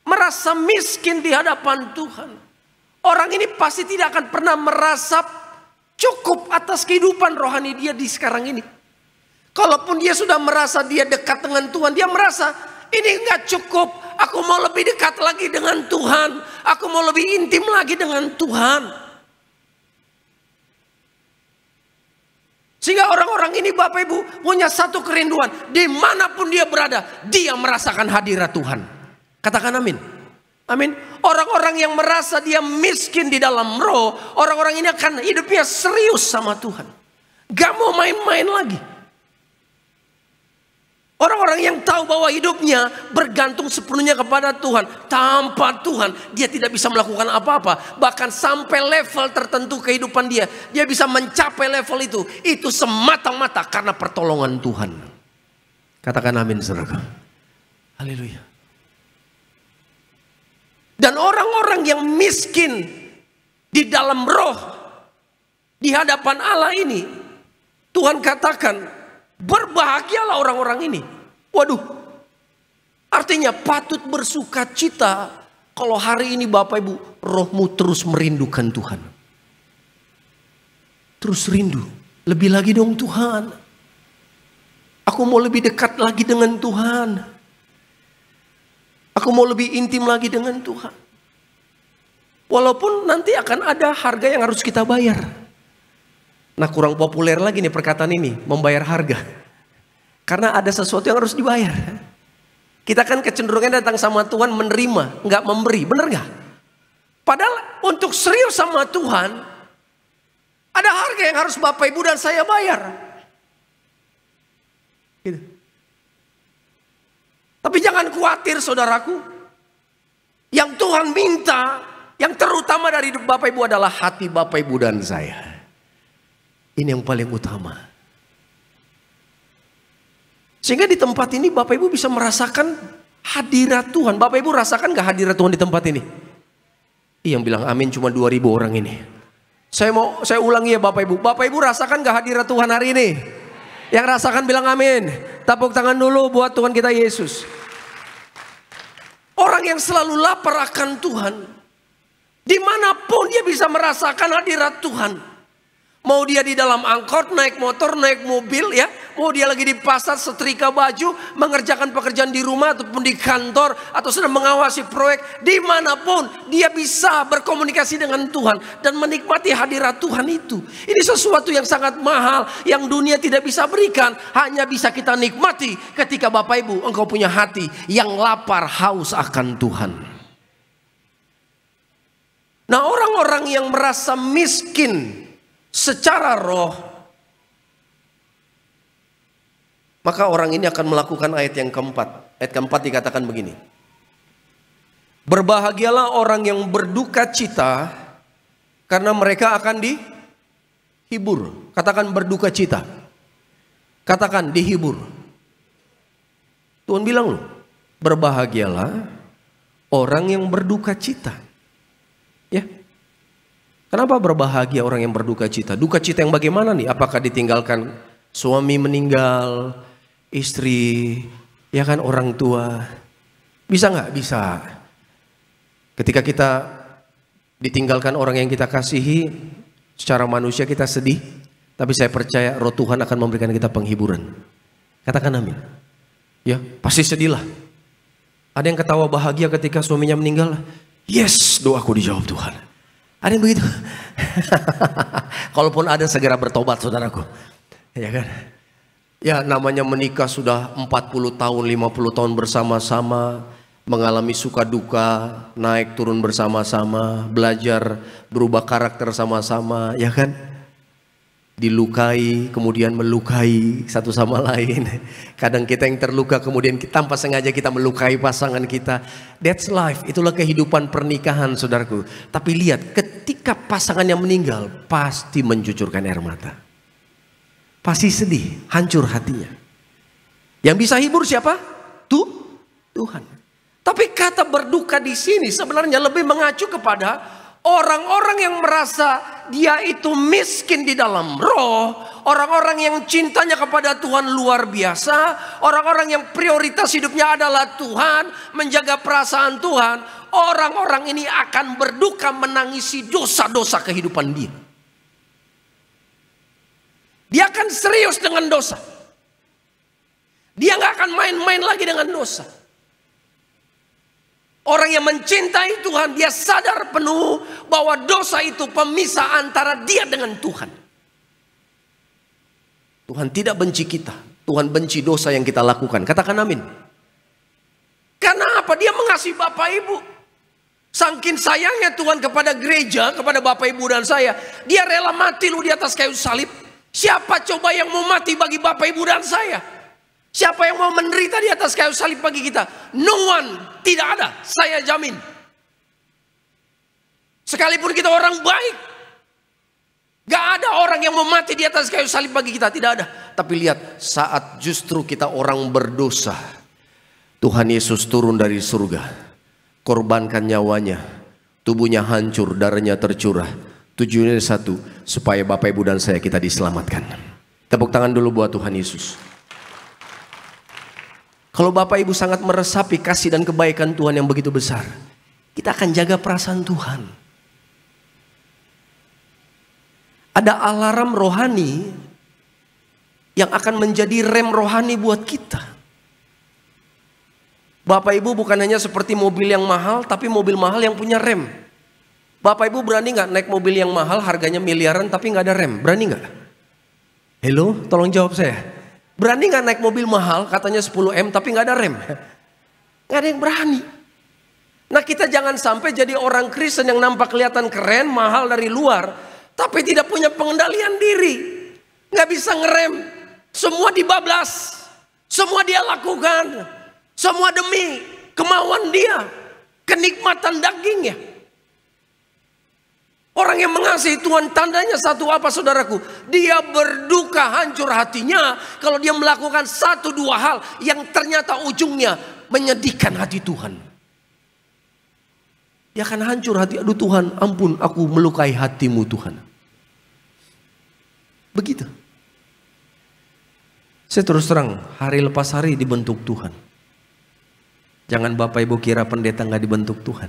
merasa miskin di hadapan Tuhan, orang ini pasti tidak akan pernah merasa cukup atas kehidupan rohani dia di sekarang ini. Kalaupun dia sudah merasa dia dekat dengan Tuhan, dia merasa ini nggak cukup. Aku mau lebih dekat lagi dengan Tuhan. Aku mau lebih intim lagi dengan Tuhan. Sehingga orang-orang ini Bapak Ibu punya satu kerinduan. Dimanapun dia berada, dia merasakan hadirat Tuhan. Katakan amin. Amin. Orang-orang yang merasa dia miskin di dalam roh, orang-orang ini akan hidupnya serius sama Tuhan. Gak mau main-main lagi. Orang-orang yang tahu bahwa hidupnya bergantung sepenuhnya kepada Tuhan. Tanpa Tuhan dia tidak bisa melakukan apa-apa. Bahkan sampai level tertentu kehidupan dia, dia bisa mencapai level itu. Itu semata-mata karena pertolongan Tuhan. Katakan amin saudara. Haleluya. Dan orang-orang yang miskin di dalam roh di hadapan Allah ini, Tuhan katakan, berbahagialah orang-orang ini. Waduh, artinya patut bersuka cita kalau hari ini Bapak Ibu, rohmu terus merindukan Tuhan. Terus rindu, lebih lagi dong Tuhan. Aku mau lebih dekat lagi dengan Tuhan. Aku mau lebih intim lagi dengan Tuhan. Walaupun nanti akan ada harga yang harus kita bayar. Nah, kurang populer lagi nih perkataan ini, membayar harga. Karena ada sesuatu yang harus dibayar. Kita kan kecenderungan datang sama Tuhan menerima, nggak memberi, bener nggak? Padahal untuk serius sama Tuhan, ada harga yang harus Bapak Ibu dan saya bayar. Gitu. Tapi jangan khawatir saudaraku. Yang Tuhan minta, yang terutama dari hidup Bapak Ibu adalah hati Bapak Ibu dan saya. Ini yang paling utama. Sehingga di tempat ini Bapak Ibu bisa merasakan hadirat Tuhan. Bapak Ibu rasakan gak hadirat Tuhan di tempat ini? Yang bilang amin cuma 2.000 orang ini. Saya ulangi ya Bapak Ibu. Bapak Ibu rasakan gak hadirat Tuhan hari ini? Yang rasakan bilang amin. Tepuk tangan dulu buat Tuhan kita Yesus. Orang yang selalu lapar akan Tuhan, dimanapun dia bisa merasakan hadirat Tuhan. Mau dia di dalam angkot, naik motor, naik mobil ya. Mau dia lagi di pasar setrika baju, mengerjakan pekerjaan di rumah ataupun di kantor, atau sedang mengawasi proyek. Dimanapun dia bisa berkomunikasi dengan Tuhan dan menikmati hadirat Tuhan itu. Ini sesuatu yang sangat mahal, yang dunia tidak bisa berikan. Hanya bisa kita nikmati ketika Bapak Ibu engkau punya hati yang lapar haus akan Tuhan. Nah, orang-orang yang merasa miskin secara roh, maka orang ini akan melakukan ayat yang keempat. Ayat keempat dikatakan begini. Berbahagialah orang yang berduka cita, karena mereka akan dihibur. Katakan berduka cita. Katakan dihibur. Tuhan bilang loh, berbahagialah orang yang berduka cita. Ya. Kenapa berbahagia orang yang berduka cita? Duka cita yang bagaimana nih? Apakah ditinggalkan suami meninggal, istri, ya kan, orang tua? Bisa nggak? Bisa. Ketika kita ditinggalkan orang yang kita kasihi, secara manusia kita sedih. Tapi saya percaya roh Tuhan akan memberikan kita penghiburan. Katakan amin. Ya, pasti sedih lah. Ada yang ketawa bahagia ketika suaminya meninggal. Yes, doaku dijawab Tuhan. Ada yang begitu? Kalaupun ada, segera bertobat saudaraku. Ya kan? Ya, namanya menikah sudah 40 tahun, 50 tahun bersama-sama, mengalami suka duka, naik turun bersama-sama, belajar berubah karakter sama-sama, ya kan? Dilukai, kemudian melukai satu sama lain. Kadang kita yang terluka, kemudian tanpa sengaja kita melukai pasangan kita. That's life, itulah kehidupan pernikahan saudaraku. Tapi lihat, ketika pasangannya meninggal, pasti mencucurkan air mata. Pasti sedih, hancur hatinya. Yang bisa hibur siapa? Tuhan. Tapi kata berduka di sini sebenarnya lebih mengacu kepada orang-orang yang merasa dia itu miskin di dalam roh, orang-orang yang cintanya kepada Tuhan luar biasa, orang-orang yang prioritas hidupnya adalah Tuhan, menjaga perasaan Tuhan. Orang-orang ini akan berduka menangisi dosa-dosa kehidupan dia. Dia akan serius dengan dosa. Dia nggak akan main-main lagi dengan dosa. Orang yang mencintai Tuhan, dia sadar penuh bahwa dosa itu pemisah antara dia dengan Tuhan. Tuhan tidak benci kita. Tuhan benci dosa yang kita lakukan. Katakan amin. Karena apa? Dia mengasihi Bapak Ibu. Saking sayangnya Tuhan kepada gereja, kepada Bapak Ibu dan saya, Dia rela mati lu di atas kayu salib. Siapa coba yang mau mati bagi Bapak Ibu dan saya? Siapa yang mau menderita di atas kayu salib bagi kita? No one, tidak ada, saya jamin. Sekalipun kita orang baik, gak ada orang yang mau mati di atas kayu salib bagi kita, tidak ada. Tapi lihat, saat justru kita orang berdosa, Tuhan Yesus turun dari surga, korbankan nyawanya, tubuhnya hancur, darahnya tercurah. Tujuannya satu, supaya Bapak Ibu dan saya kita diselamatkan. Tepuk tangan dulu buat Tuhan Yesus. Kalau Bapak Ibu sangat meresapi kasih dan kebaikan Tuhan yang begitu besar, kita akan jaga perasaan Tuhan. Ada alarm rohani yang akan menjadi rem rohani buat kita. Bapak Ibu bukan hanya seperti mobil yang mahal, tapi mobil mahal yang punya rem. Bapak Ibu berani nggak naik mobil yang mahal harganya miliaran tapi nggak ada rem? Berani nggak? Halo, tolong jawab saya. Berani nggak naik mobil mahal katanya 10M tapi nggak ada rem? Nggak ada yang berani. Nah, kita jangan sampai jadi orang Kristen yang nampak kelihatan keren, mahal dari luar, tapi tidak punya pengendalian diri. Nggak bisa ngerem. Semua dibablas. Semua dia lakukan. Semua demi kemauan dia. Kenikmatan dagingnya. Orang yang mengasihi Tuhan tandanya satu apa saudaraku? Dia berduka hancur hatinya kalau dia melakukan satu dua hal yang ternyata ujungnya menyedihkan hati Tuhan. Dia akan hancur hati. Aduh Tuhan, ampun aku melukai hatimu Tuhan. Begitu. Saya terus terang, hari lepas hari dibentuk Tuhan. Jangan Bapak Ibu kira pendeta nggak dibentuk Tuhan.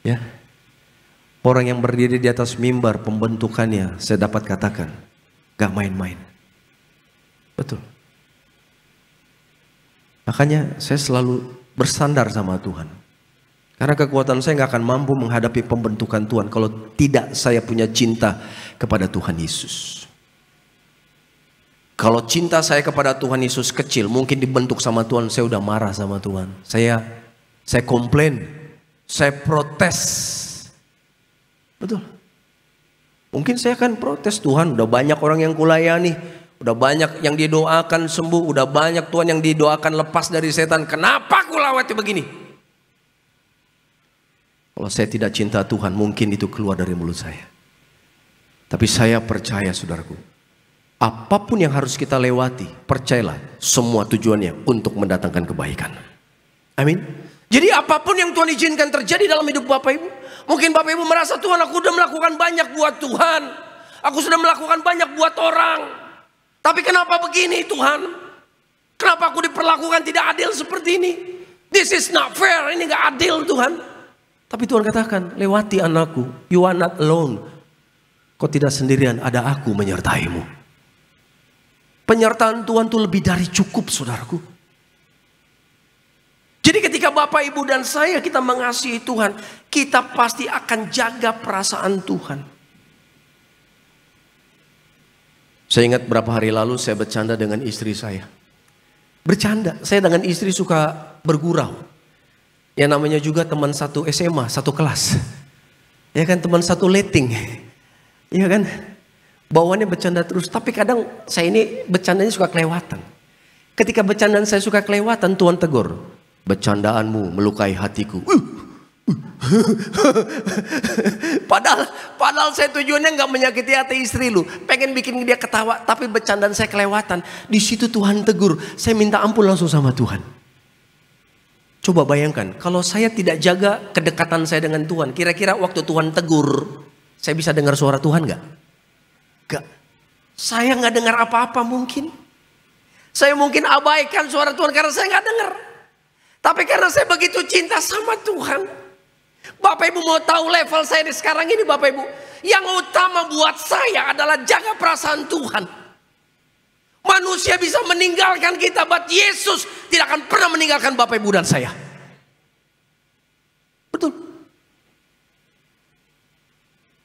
Ya, orang yang berdiri di atas mimbar pembentukannya, saya dapat katakan, gak main-main. Betul. Makanya saya selalu bersandar sama Tuhan. Karena kekuatan saya gak akan mampu menghadapi pembentukan Tuhan kalau tidak saya punya cinta kepada Tuhan Yesus. Kalau cinta saya kepada Tuhan Yesus kecil, mungkin dibentuk sama Tuhan, saya udah marah sama Tuhan. Saya komplain, saya protes. Betul. Mungkin saya akan protes, Tuhan udah banyak orang yang kulayani, udah banyak yang didoakan sembuh, udah banyak Tuhan yang didoakan lepas dari setan. Kenapa aku lewati begini? Kalau saya tidak cinta Tuhan, mungkin itu keluar dari mulut saya. Tapi saya percaya saudaraku, apapun yang harus kita lewati, percayalah semua tujuannya untuk mendatangkan kebaikan. Amin. Jadi apapun yang Tuhan izinkan terjadi dalam hidup Bapak Ibu. Mungkin Bapak Ibu merasa Tuhan aku sudah melakukan banyak buat Tuhan. Aku sudah melakukan banyak buat orang. Tapi kenapa begini Tuhan? Kenapa aku diperlakukan tidak adil seperti ini? This is not fair, ini gak adil Tuhan. Tapi Tuhan katakan, lewati anakku, you are not alone. Kau tidak sendirian, ada aku menyertaimu. Penyertaan Tuhan itu lebih dari cukup saudaraku. Jadi ketika Bapak Ibu dan saya kita mengasihi Tuhan, kita pasti akan jaga perasaan Tuhan. Saya ingat berapa hari lalu saya bercanda dengan istri saya. Bercanda, saya dengan istri suka bergurau. Ya namanya juga teman satu SMA, satu kelas. Ya kan teman satu letting. Ya kan, bawaannya bercanda terus. Tapi kadang saya ini bercandanya suka kelewatan. Ketika bercandaan saya suka kelewatan, Tuhan tegur. Bercandaanmu melukai hatiku. Padahal saya tujuannya nggak menyakiti hati istri lu, pengen bikin dia ketawa, tapi bercandaan saya kelewatan. Di situ Tuhan tegur, saya minta ampun langsung sama Tuhan. Coba bayangkan, kalau saya tidak jaga kedekatan saya dengan Tuhan, kira-kira waktu Tuhan tegur, saya bisa dengar suara Tuhan nggak? Nggak. Saya nggak dengar apa-apa mungkin. Saya mungkin abaikan suara Tuhan karena saya nggak dengar. Tapi karena saya begitu cinta sama Tuhan. Bapak Ibu mau tahu level saya di sekarang ini Bapak Ibu. Yang utama buat saya adalah jaga perasaan Tuhan. Manusia bisa meninggalkan kita, but Yesus tidak akan pernah meninggalkan Bapak Ibu dan saya. Betul.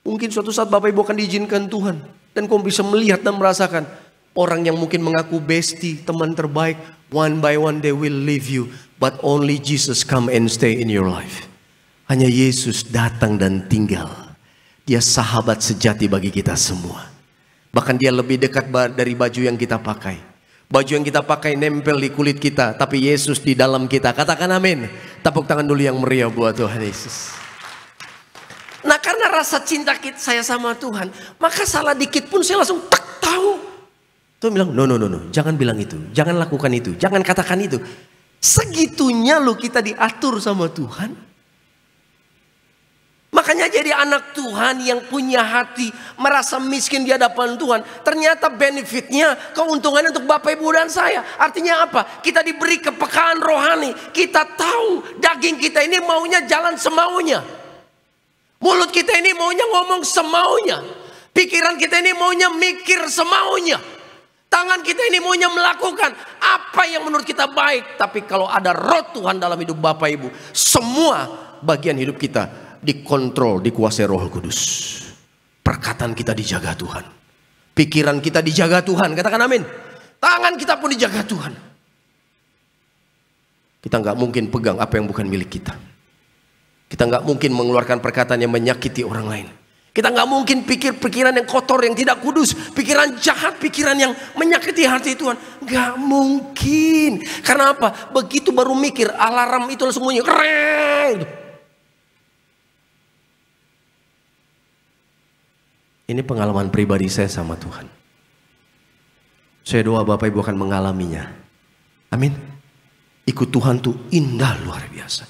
Mungkin suatu saat Bapak Ibu akan diizinkan Tuhan Dan kau bisa melihat dan merasakan orang yang mungkin mengaku bestie, teman terbaik, one by one they will leave you, but only Jesus come and stay in your life. Hanya Yesus datang dan tinggal. Dia sahabat sejati bagi kita semua. Bahkan dia lebih dekat dari baju yang kita pakai. Baju yang kita pakai nempel di kulit kita, tapi Yesus di dalam kita. Katakan amin. Tepuk tangan dulu yang meriah buat Tuhan Yesus. Nah, karena rasa cinta saya sama Tuhan, maka salah dikit pun saya langsung tahu. Tuhan bilang, no, jangan bilang itu, jangan lakukan itu, jangan katakan itu. Segitunya loh kita diatur sama Tuhan. Makanya jadi anak Tuhan yang punya hati merasa miskin di hadapan Tuhan. Ternyata benefitnya, keuntungannya untuk Bapak Ibu dan saya. Artinya apa? Kita diberi kepekaan rohani. Kita tahu daging kita ini maunya jalan semaunya. Mulut kita ini maunya ngomong semaunya. Pikiran kita ini maunya mikir semaunya. Tangan kita ini maunya melakukan apa yang menurut kita baik. Tapi kalau ada roh Tuhan dalam hidup Bapak Ibu, semua bagian hidup kita dikontrol, dikuasai Roh Kudus. Perkataan kita dijaga Tuhan. Pikiran kita dijaga Tuhan. Katakan amin. Tangan kita pun dijaga Tuhan. Kita nggak mungkin pegang apa yang bukan milik kita. Kita nggak mungkin mengeluarkan perkataan yang menyakiti orang lain. Kita nggak mungkin pikir pikiran yang kotor, yang tidak kudus, pikiran jahat, pikiran yang menyakiti hati Tuhan. Nggak mungkin. Karena apa? Begitu baru mikir, alarm itu langsung bunyi. Ini pengalaman pribadi saya sama Tuhan. Saya doa Bapak Ibu akan mengalaminya. Amin. Ikut Tuhan tuh indah luar biasa.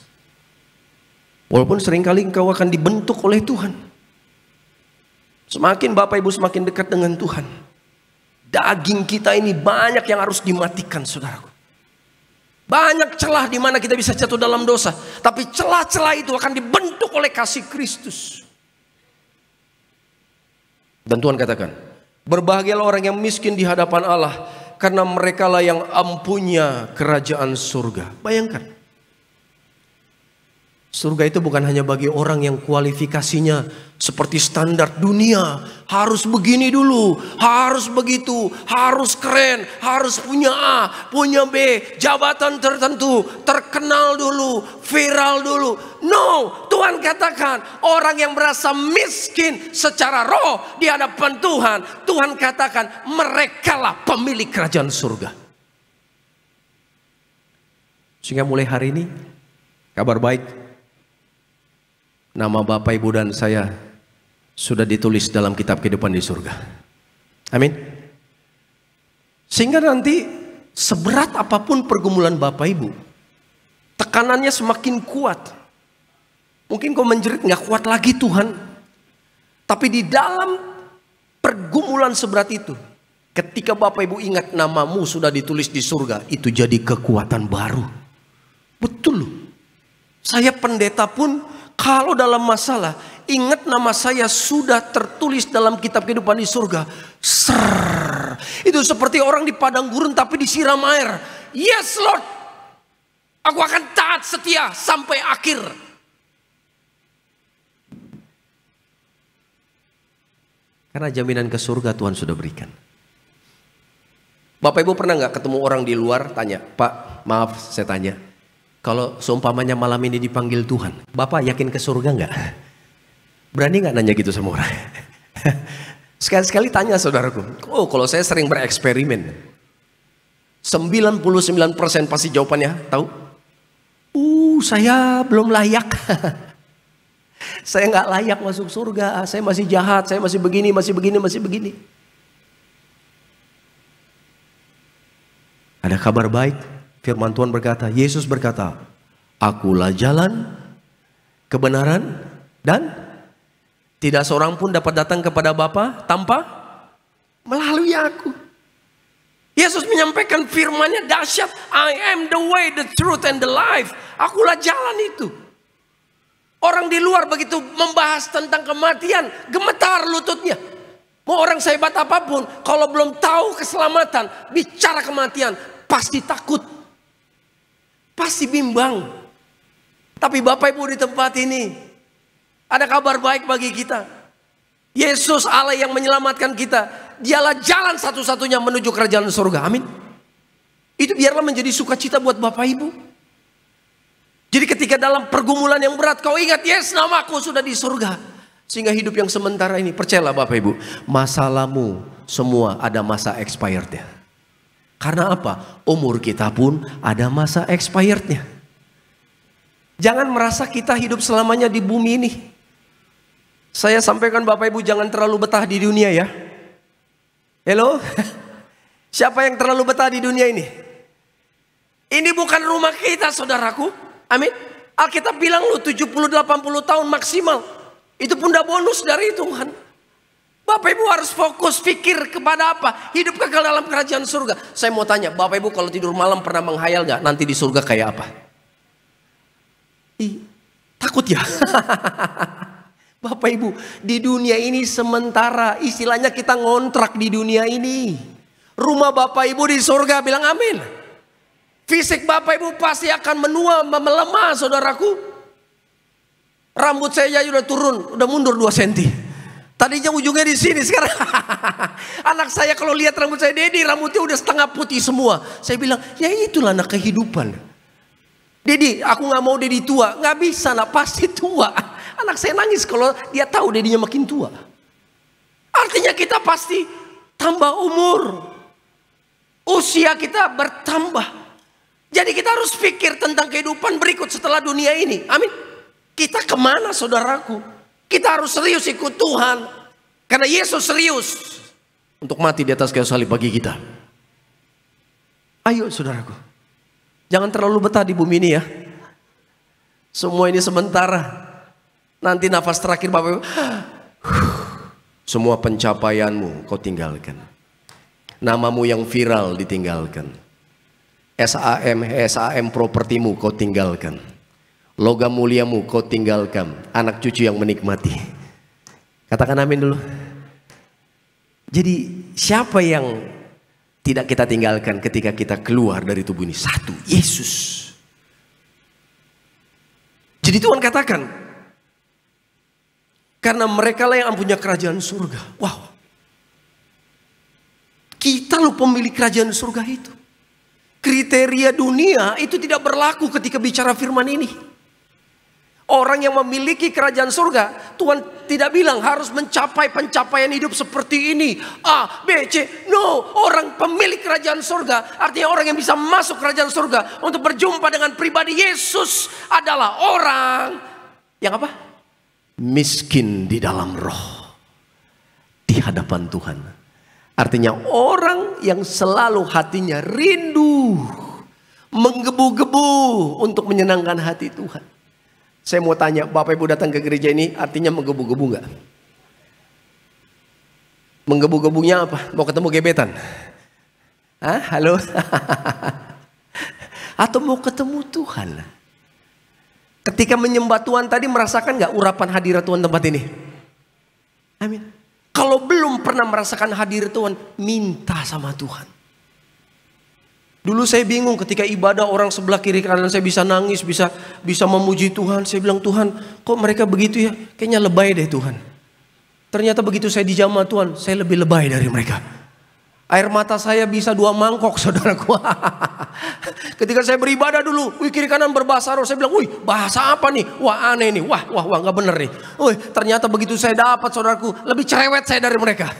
Walaupun seringkali engkau akan dibentuk oleh Tuhan. Semakin Bapak Ibu semakin dekat dengan Tuhan, daging kita ini banyak yang harus dimatikan, saudaraku. Banyak celah di mana kita bisa jatuh dalam dosa. Tapi celah-celah itu akan dibentuk oleh kasih Kristus. Dan Tuhan katakan, berbahagialah orang yang miskin di hadapan Allah, karena merekalah yang ampunya kerajaan surga. Bayangkan. Surga itu bukan hanya bagi orang yang kualifikasinya seperti standar dunia. Harus begini dulu, harus begitu, harus keren, harus punya A, punya B, jabatan tertentu, terkenal dulu, viral dulu. No, Tuhan katakan orang yang merasa miskin secara roh di hadapan Tuhan, Tuhan katakan merekalah pemilik kerajaan surga. Sehingga mulai hari ini, kabar baik. Nama Bapak, Ibu, dan saya sudah ditulis dalam kitab kehidupan di surga. Amin. Sehingga nanti seberat apapun pergumulan Bapak Ibu, tekanannya semakin kuat. Mungkin kau menjerit nggak kuat lagi Tuhan. Tapi di dalam pergumulan seberat itu, ketika Bapak Ibu ingat namamu sudah ditulis di surga, itu jadi kekuatan baru. Betul loh. Saya pendeta pun kalau dalam masalah, ingat nama saya sudah tertulis dalam kitab kehidupan di surga. Itu seperti orang di padang gurun tapi disiram air. Yes Lord, aku akan taat setia sampai akhir. Karena jaminan ke surga Tuhan sudah berikan. Bapak Ibu pernah nggak ketemu orang di luar tanya, Pak maaf saya tanya. Kalau seumpamanya malam ini dipanggil Tuhan, Bapak yakin ke surga nggak? Berani nggak nanya gitu sama orang? Sekali-sekali tanya saudaraku. Oh, kalau saya sering bereksperimen. 99% pasti jawabannya tahu. Saya belum layak. Saya nggak layak masuk surga. Saya masih jahat. Saya masih begini, masih begini, masih begini. Ada kabar baik. Firman Tuhan berkata, Yesus berkata, akulah jalan, kebenaran, dan tidak seorang pun dapat datang kepada Bapa tanpa melalui aku. Yesus menyampaikan firman-Nya dahsyat. I am the way, the truth, and the life. Akulah jalan itu. Orang di luar begitu membahas tentang kematian, gemetar lututnya. Mau orang sehebat apapun, kalau belum tahu keselamatan, bicara kematian, pasti takut. Pasti bimbang. Tapi Bapak Ibu di tempat ini, ada kabar baik bagi kita. Yesus Allah yang menyelamatkan kita. Dialah jalan satu-satunya menuju kerajaan surga. Amin. Itu biarlah menjadi sukacita buat Bapak Ibu. Jadi ketika dalam pergumulan yang berat kau ingat, yes, namaku sudah di surga. Sehingga hidup yang sementara ini, percayalah Bapak Ibu, masalahmu semua ada masa expirednya. Karena apa? Umur kita pun ada masa expirednya. Jangan merasa kita hidup selamanya di bumi ini. Saya sampaikan Bapak Ibu, jangan terlalu betah di dunia ya. Halo? Siapa yang terlalu betah di dunia ini? Ini bukan rumah kita, saudaraku. Amin. Alkitab bilang lu 70-80 tahun maksimal. Itu pun udah bonus dari Tuhan. Bapak Ibu harus fokus pikir kepada apa? Hidup kekal dalam kerajaan surga. Saya mau tanya, Bapak Ibu kalau tidur malam pernah menghayal gak nanti di surga kayak apa? Takut ya? Bapak Ibu, di dunia ini sementara, istilahnya kita ngontrak di dunia ini. Rumah Bapak Ibu di surga, bilang amin. Fisik Bapak Ibu pasti akan menua, melemah, saudaraku. Rambut saya udah turun, udah mundur 2 cm. Tadinya ujungnya di sini, sekarang anak saya kalau lihat rambut saya, Dedi rambutnya udah setengah putih semua. Saya bilang, ya itulah anak kehidupan. Dedi, aku nggak mau Dedi tua, nggak bisa, nak pasti tua. Anak saya nangis kalau dia tahu Dedinya makin tua. Artinya kita pasti tambah umur, usia kita bertambah. Jadi kita harus pikir tentang kehidupan berikut setelah dunia ini. Amin. Kita kemana, saudaraku? Kita harus serius ikut Tuhan. Karena Yesus serius untuk mati di atas kayu salib bagi kita. Ayo saudaraku, jangan terlalu betah di bumi ini ya. Semua ini sementara. Nanti nafas terakhir Bapak Ibu, semua pencapaianmu kau tinggalkan. Namamu yang viral ditinggalkan. SAM propertimu kau tinggalkan. Logam muliamu kau tinggalkan. Anak cucu yang menikmati. Katakan amin dulu. Jadi siapa yang tidak kita tinggalkan ketika kita keluar dari tubuh ini? Satu, Yesus. Jadi Tuhan katakan, karena mereka lah yang punya kerajaan surga. Wow. Kita loh pemilik kerajaan surga itu. Kriteria dunia itu tidak berlaku ketika bicara firman ini. Orang yang memiliki kerajaan surga, Tuhan tidak bilang harus mencapai pencapaian hidup seperti ini. A, B, C. No, orang pemilik kerajaan surga artinya orang yang bisa masuk kerajaan surga untuk berjumpa dengan pribadi Yesus adalah orang yang apa? Miskin di dalam roh di hadapan Tuhan. Artinya orang yang selalu hatinya rindu, menggebu-gebu untuk menyenangkan hati Tuhan. Saya mau tanya, Bapak Ibu datang ke gereja ini artinya menggebu-gebu nggak? Menggebu-gebunya apa? Mau ketemu gebetan? Hah? Halo? Atau mau ketemu Tuhan? Ketika menyembah Tuhan tadi merasakan nggak urapan hadirat Tuhan tempat ini? Amin. Kalau belum pernah merasakan hadirat Tuhan, minta sama Tuhan. Dulu saya bingung ketika ibadah orang sebelah kiri kanan saya bisa nangis, bisa memuji Tuhan. Saya bilang, Tuhan, kok mereka begitu ya? Kayaknya lebay deh Tuhan. Ternyata begitu saya dijamah Tuhan, saya lebih lebay dari mereka. Air mata saya bisa 2 mangkok, saudaraku. Ketika saya beribadah dulu, kiri kanan berbahasa roh, saya bilang, wih, bahasa apa nih? Wah, aneh nih. Wah, nggak bener nih. Wih, ternyata begitu saya dapat, saudaraku, lebih cerewet saya dari mereka.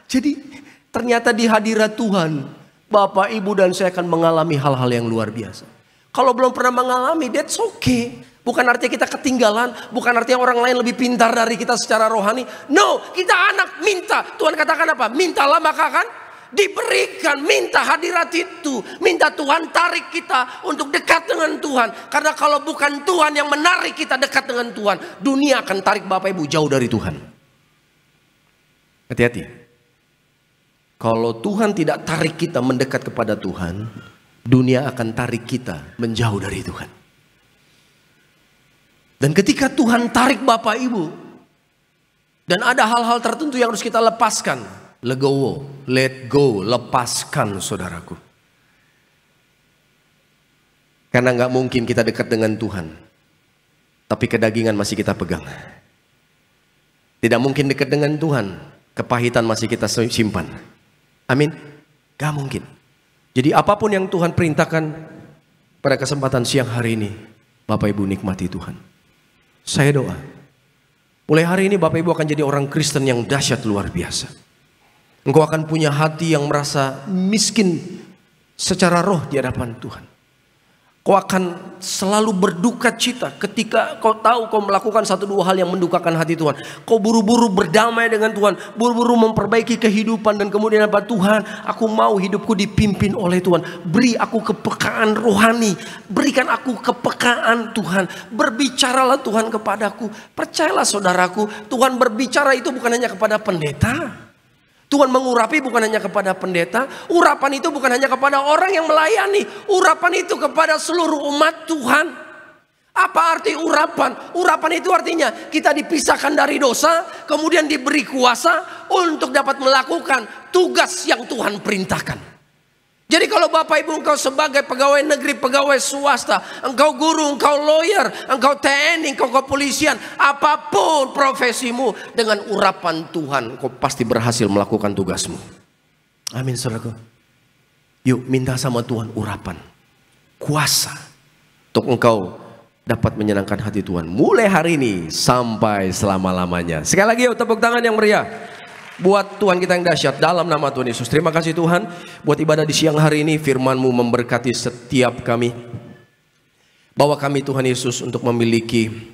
Jadi, ternyata di hadirat Tuhan, Bapak, Ibu, dan saya akan mengalami hal-hal yang luar biasa. Kalau belum pernah mengalami, that's okay. Bukan artinya kita ketinggalan, bukan artinya orang lain lebih pintar dari kita secara rohani. No, kita anak minta. Tuhan katakan apa? Mintalah maka akan diberikan. Minta hadirat itu. Minta Tuhan tarik kita untuk dekat dengan Tuhan. Karena kalau bukan Tuhan yang menarik kita dekat dengan Tuhan, dunia akan tarik Bapak Ibu jauh dari Tuhan. Hati-hati. Kalau Tuhan tidak tarik kita mendekat kepada Tuhan, dunia akan tarik kita menjauh dari Tuhan. Dan ketika Tuhan tarik Bapak Ibu, dan ada hal-hal tertentu yang harus kita lepaskan. Legowo, let go, lepaskan saudaraku. Karena nggak mungkin kita dekat dengan Tuhan, tapi kedagingan masih kita pegang. Tidak mungkin dekat dengan Tuhan, kepahitan masih kita simpan. Amin. Gak mungkin. Jadi apapun yang Tuhan perintahkan pada kesempatan siang hari ini, Bapak Ibu nikmati Tuhan. Saya doa, mulai hari ini Bapak Ibu akan jadi orang Kristen yang dahsyat luar biasa. Engkau akan punya hati yang merasa miskin secara roh di hadapan Tuhan. Kau akan selalu berduka cita ketika kau tahu kau melakukan satu dua hal yang mendukakan hati Tuhan. Kau buru-buru berdamai dengan Tuhan, buru-buru memperbaiki kehidupan, dan kemudian apa? Tuhan, aku mau hidupku dipimpin oleh Tuhan. Beri aku kepekaan rohani, berikan aku kepekaan Tuhan. Berbicaralah Tuhan kepadaku. Percayalah saudaraku, Tuhan berbicara itu bukan hanya kepada pendeta. Tuhan mengurapi bukan hanya kepada pendeta. Urapan itu bukan hanya kepada orang yang melayani. Urapan itu kepada seluruh umat Tuhan. Apa arti urapan? Urapan itu artinya kita dipisahkan dari dosa, kemudian diberi kuasa untuk dapat melakukan tugas yang Tuhan perintahkan. Jadi kalau Bapak Ibu engkau sebagai pegawai negeri, pegawai swasta, engkau guru, engkau lawyer, engkau TNI, engkau kepolisian, apapun profesimu, dengan urapan Tuhan engkau pasti berhasil melakukan tugasmu. Amin saudaraku. Yuk minta sama Tuhan urapan, kuasa, untuk engkau dapat menyenangkan hati Tuhan. Mulai hari ini sampai selama-lamanya. Sekali lagi yuk tepuk tangan yang meriah buat Tuhan kita yang dahsyat dalam nama Tuhan Yesus. Terima kasih Tuhan buat ibadah di siang hari ini. Firman-Mu memberkati setiap kami. Bawa kami Tuhan Yesus untuk memiliki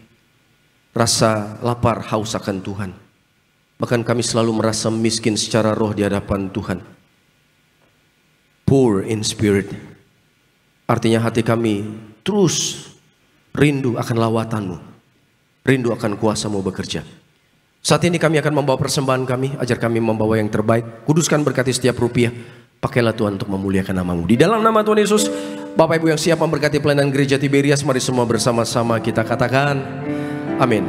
rasa lapar haus akan Tuhan. Bahkan kami selalu merasa miskin secara roh di hadapan Tuhan. Poor in spirit. Artinya hati kami terus rindu akan lawatan-Mu, rindu akan kuasa-Mu bekerja. Saat ini kami akan membawa persembahan kami. Ajar kami membawa yang terbaik. Kuduskan berkati setiap rupiah. Pakailah Tuhan untuk memuliakan nama-Mu. Di dalam nama Tuhan Yesus, Bapak Ibu yang siap memberkati pelayanan gereja Tiberias, mari semua bersama-sama kita katakan amin.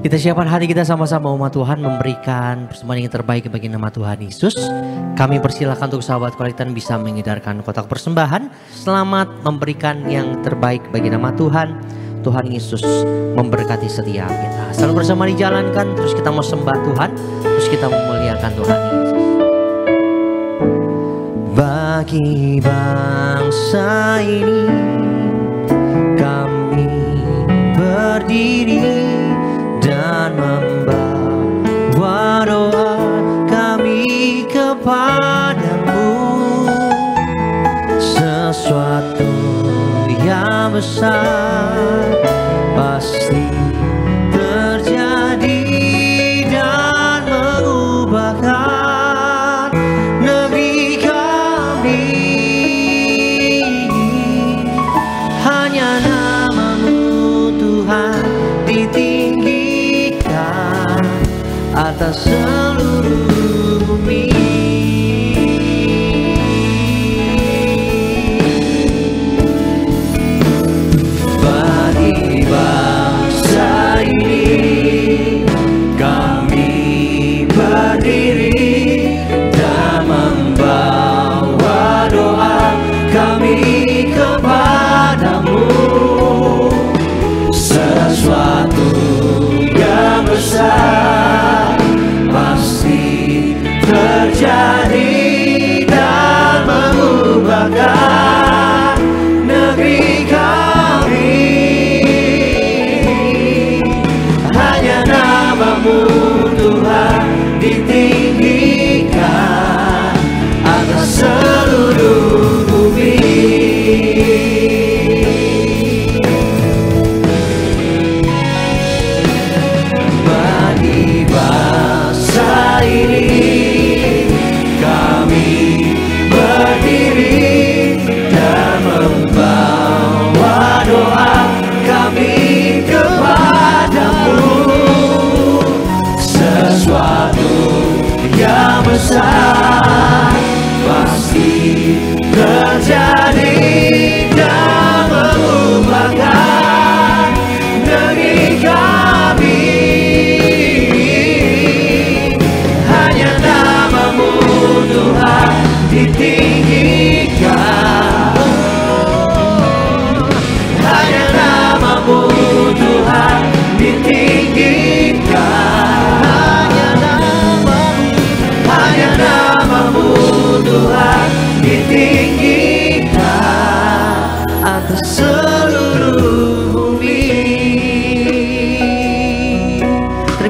Kita siapkan hati kita sama-sama umat Tuhan memberikan persembahan yang terbaik bagi nama Tuhan Yesus. Kami persilakan untuk sahabat kualitas bisa mengedarkan kotak persembahan. Selamat memberikan yang terbaik bagi nama Tuhan. Tuhan Yesus memberkati setiap kita. Selalu bersama dijalankan, terus kita mau sembah Tuhan, terus kita memuliakan Tuhan Yesus. Bagi bangsa ini kami berdiri dan membawa doa kami kepadamu. Sesuatu yang besar pasti terjadi dan mengubahkan negeri kami. Hanya nama-Mu Tuhan ditinggikan atas seluruh bumi.
Tuhan ditinggikan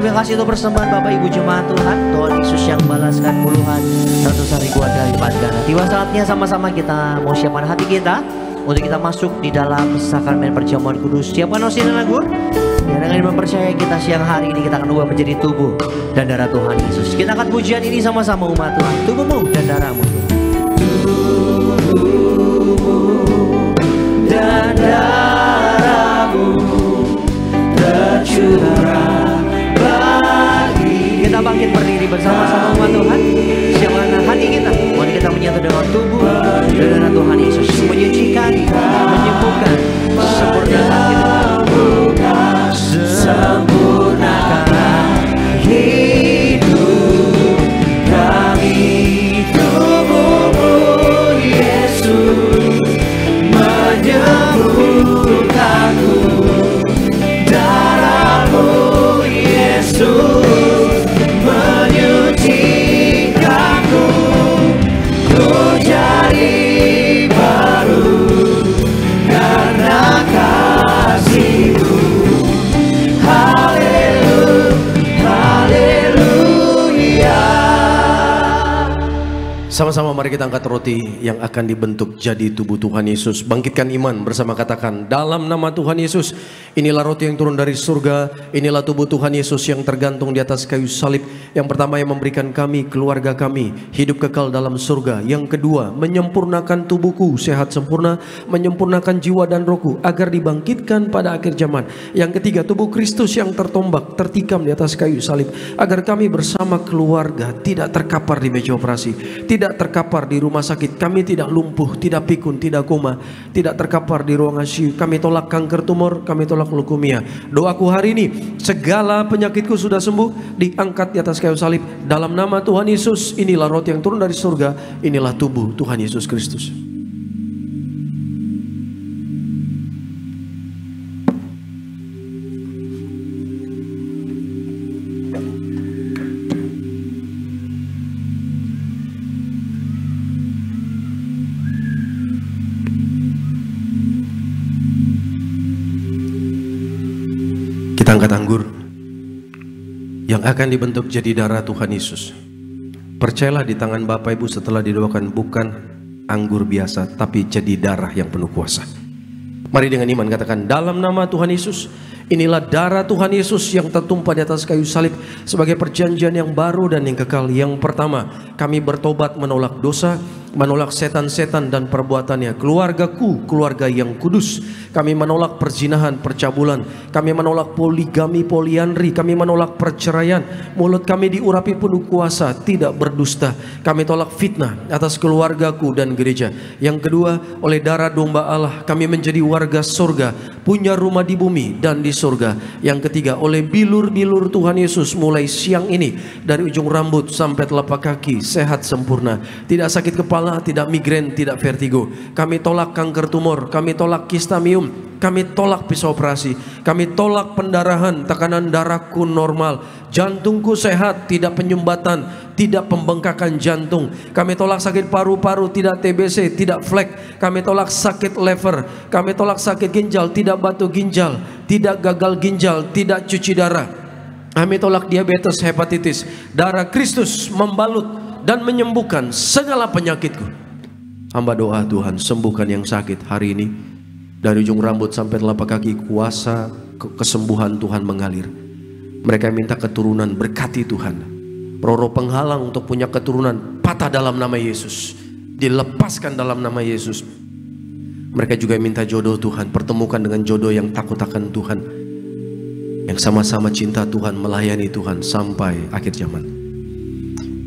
Terima kasih untuk persembahan Bapak Ibu Jemaat Tuhan. Tuhan Yesus yang balaskan puluhan ratusan ribuan kali lipat ganda. Tiba saatnya sama-sama kita mau siapkan hati kita untuk kita masuk di dalam sakramen perjamuan kudus. Siapkan osin dan anggur. Ya, dengan mempercayai kita siang hari ini kita akan ubah menjadi tubuh dan darah Tuhan Yesus. Kita akan pujian ini sama-sama umat Tuhan. Tubuhmu dan darahmu. Tubuhmu dan darahmu tercurah bagi. Kita bangkit berdiri bersama-sama umat Tuhan. Siapkan hati kita. Mari kita menyatu dengan tubuh dan darah Tuhan Yesus, menyucikan, menyembuhkan, sempurnakan kita. Sempurnakan hidup kami, tubuhmu Yesus menyembuhkanku, darahmu Yesus menyucikanku, ku jadi baru karena kasih-Mu.
Sama-sama mari kita angkat roti yang akan dibentuk jadi tubuh Tuhan Yesus. Bangkitkan iman bersama, katakan dalam nama Tuhan Yesus. Inilah roti yang turun dari surga. Inilah tubuh Tuhan Yesus yang tergantung di atas kayu salib. Yang pertama, yang memberikan kami, keluarga kami, hidup kekal dalam surga. Yang kedua, menyempurnakan tubuhku sehat sempurna, menyempurnakan jiwa dan rohku agar dibangkitkan pada akhir zaman. Yang ketiga, tubuh Kristus yang tertombak, tertikam di atas kayu salib, agar kami bersama keluarga tidak terkapar di meja operasi, tidak terkapar di rumah sakit. Kami tidak lumpuh, tidak pikun, tidak koma, tidak terkapar di ruang ICU. Kami tolak kanker tumor, kami tolak leukemia. Doaku hari ini, segala penyakitku sudah sembuh, diangkat di atas kayu salib. Dalam nama Tuhan Yesus, inilah roti yang turun dari surga, inilah tubuh Tuhan Yesus Kristus. Kita angkat anggur yang akan dibentuk jadi darah Tuhan Yesus. Percayalah, di tangan Bapak Ibu setelah didoakan bukan anggur biasa, tapi jadi darah yang penuh kuasa. Mari dengan iman katakan, dalam nama Tuhan Yesus, inilah darah Tuhan Yesus yang tertumpah di atas kayu salib sebagai perjanjian yang baru dan yang kekal. Yang pertama, kami bertobat menolak dosa, menolak setan-setan dan perbuatannya. Keluargaku, keluarga yang kudus. Kami menolak perzinahan, percabulan. Kami menolak poligami, poliandri. Kami menolak perceraian. Mulut kami diurapi penuh kuasa, tidak berdusta. Kami tolak fitnah atas keluargaku dan gereja. Yang kedua, oleh darah domba Allah kami menjadi warga surga, punya rumah di bumi dan di surga. Yang ketiga, oleh bilur-bilur Tuhan Yesus mulai siang ini, dari ujung rambut sampai telapak kaki sehat sempurna, tidak sakit kepala, tidak migrain, tidak vertigo. Kami tolak kanker tumor, kami tolak kistamium, kami tolak pisau operasi, kami tolak pendarahan, tekanan darahku normal, jantungku sehat, tidak penyumbatan, tidak pembengkakan jantung. Kami tolak sakit paru-paru, tidak TBC, tidak flek. Kami tolak sakit liver, kami tolak sakit ginjal, tidak batu ginjal, tidak gagal ginjal, tidak cuci darah. Kami tolak diabetes, hepatitis. Darah Kristus membalut dan menyembuhkan segala penyakitku. Hamba doa, Tuhan sembuhkan yang sakit hari ini. Dari ujung rambut sampai telapak kaki, kuasa kesembuhan Tuhan mengalir. Mereka minta keturunan, berkati Tuhan. Roh-roh penghalang untuk punya keturunan patah dalam nama Yesus, dilepaskan dalam nama Yesus. Mereka juga minta jodoh Tuhan, pertemukan dengan jodoh yang takut akan Tuhan, yang sama-sama cinta Tuhan, melayani Tuhan sampai akhir zaman.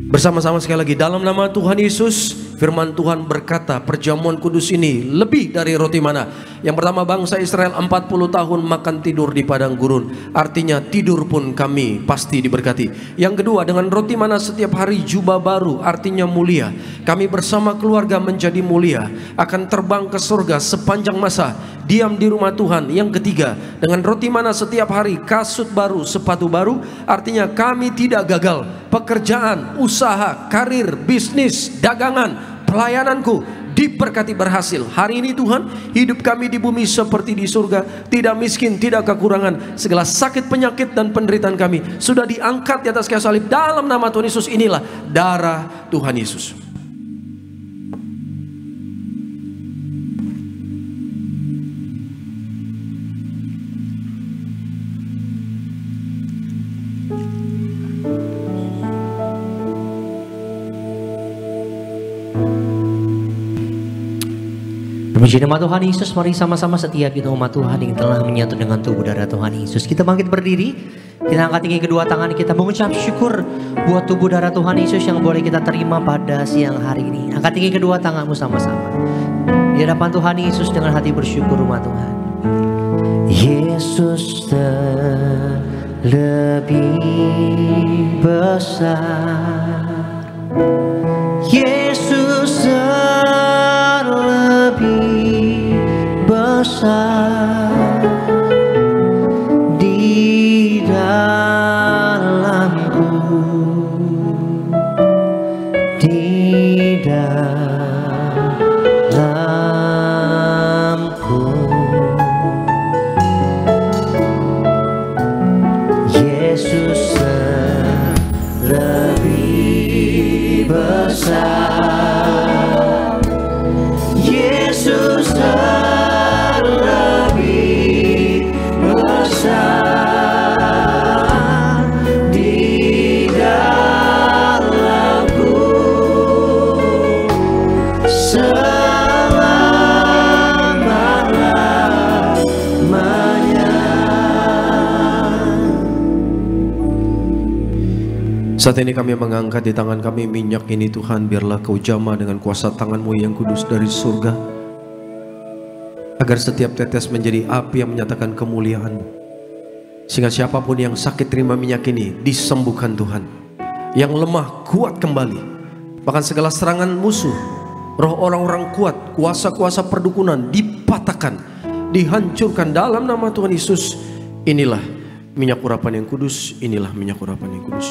Bersama-sama sekali lagi, dalam nama Tuhan Yesus, firman Tuhan berkata, perjamuan kudus ini lebih dari roti mana. Yang pertama, bangsa Israel 40 tahun makan tidur di padang gurun. Artinya tidur pun kami pasti diberkati. Yang kedua, dengan roti mana setiap hari jubah baru, artinya mulia. Kami bersama keluarga menjadi mulia, akan terbang ke surga sepanjang masa, diam di rumah Tuhan. Yang ketiga, dengan roti mana setiap hari kasut baru, sepatu baru, artinya kami tidak gagal. Pekerjaan, usaha, karir, bisnis, dagangan, pelayananku diberkati berhasil. Hari ini Tuhan, hidup kami di bumi seperti di surga, tidak miskin, tidak kekurangan. Segala sakit, penyakit dan penderitaan kami sudah diangkat di atas kayu salib. Dalam nama Tuhan Yesus, inilah darah Tuhan Yesus.
Puji nama Tuhan Yesus, mari sama-sama setiap kita umat Tuhan yang telah menyatu dengan tubuh darah Tuhan Yesus. Kita bangkit berdiri, kita angkat tinggi kedua tangan kita mengucap syukur buat tubuh darah Tuhan Yesus yang boleh kita terima pada siang hari ini. Angkat tinggi kedua tanganmu sama-sama di hadapan Tuhan Yesus dengan hati bersyukur umat Tuhan. Yesus terlebih besar, Yesus terlebih besar di dalamku, di dalamku. Yesus lebih besar, Yesus lebih besar di dalamku selama-lamanya.
Saat ini kami mengangkat di tangan kami minyak ini Tuhan, biarlah Kau jamah dengan kuasa tangan-Mu yang kudus dari surga, agar setiap tetes menjadi api yang menyatakan kemuliaan-Mu, sehingga siapapun yang sakit terima minyak ini disembuhkan Tuhan, yang lemah kuat kembali, bahkan segala serangan musuh, roh orang-orang kuat, kuasa-kuasa perdukunan dipatahkan, dihancurkan dalam nama Tuhan Yesus. Inilah minyak urapan yang kudus, inilah minyak urapan yang kudus.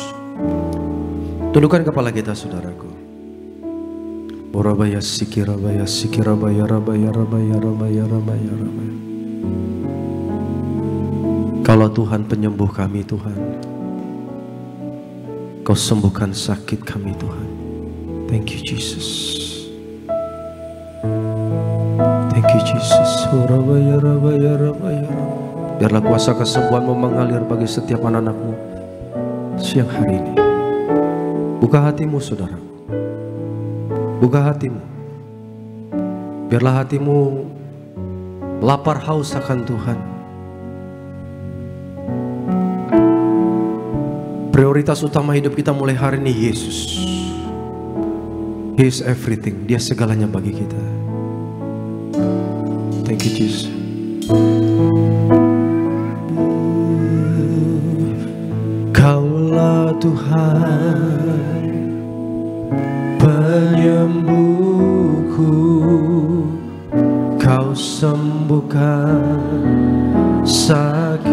Tundukkan kepala kita saudaraku. Orabaya sikirabaya sikirabaya rabaya rabaya rabaya rabaya rabaya. Kalau Tuhan penyembuh kami Tuhan, Kau sembuhkan sakit kami Tuhan. Thank you Jesus. Thank you Jesus. Orabaya rabaya rabaya rabaya. Biarlah kuasa kesembuhan-Mu mengalir bagi setiap anak-anak-Mu siang hari ini. Buka hatimu saudara, buka hatimu. Biarlah hatimu lapar haus akan Tuhan. Prioritas utama hidup kita mulai hari ini Yesus. He is everything, Dia segalanya bagi kita. Thank you Jesus. Kaulah Tuhan penyembuhku, Kau sembuhkan sakitku.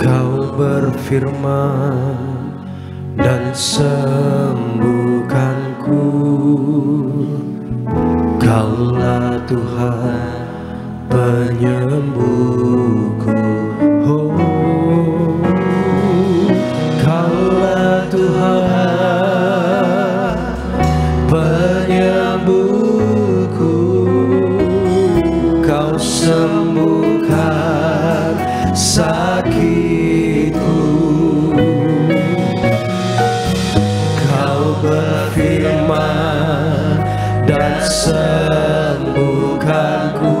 Kau berfirman dan sembuhkanku. Kaulah Tuhan penyembuhku. Oh, Kaulah Tuhan penyembuhku. Kau sembuhkan sakitku. Kau berfirman dan sembuhkanku.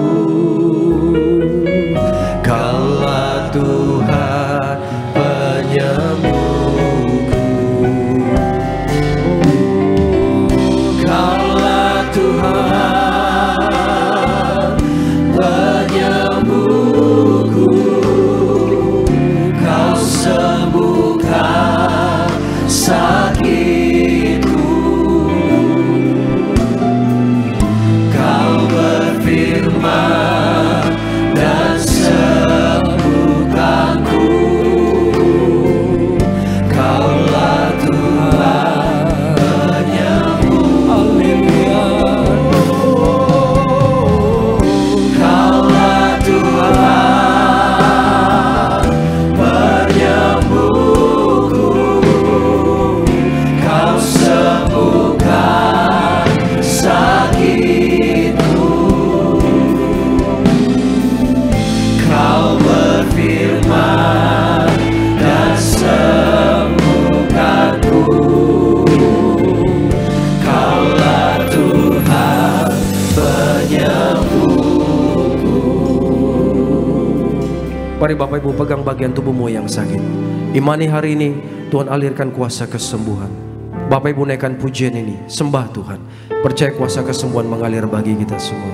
Mari Bapak Ibu pegang bagian tubuhmu yang sakit. Imani hari ini Tuhan alirkan kuasa kesembuhan. Bapak Ibu naikkan pujian ini, sembah Tuhan. Percaya kuasa kesembuhan mengalir bagi kita semua.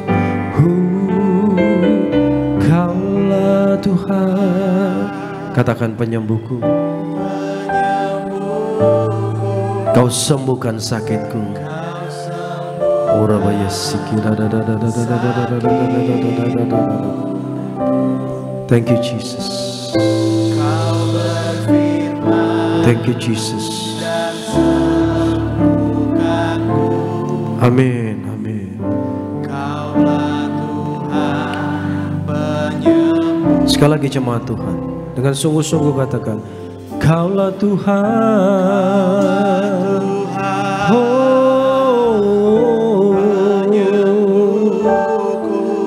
Kaulah Tuhan, katakan penyembuhku. Kau sembuhkan sakitku. Thank you Jesus. Thank you Jesus. Amin, amin. Sekali lagi jemaat Tuhan, dengan sungguh-sungguh katakan, Kaulah Tuhan. Oh,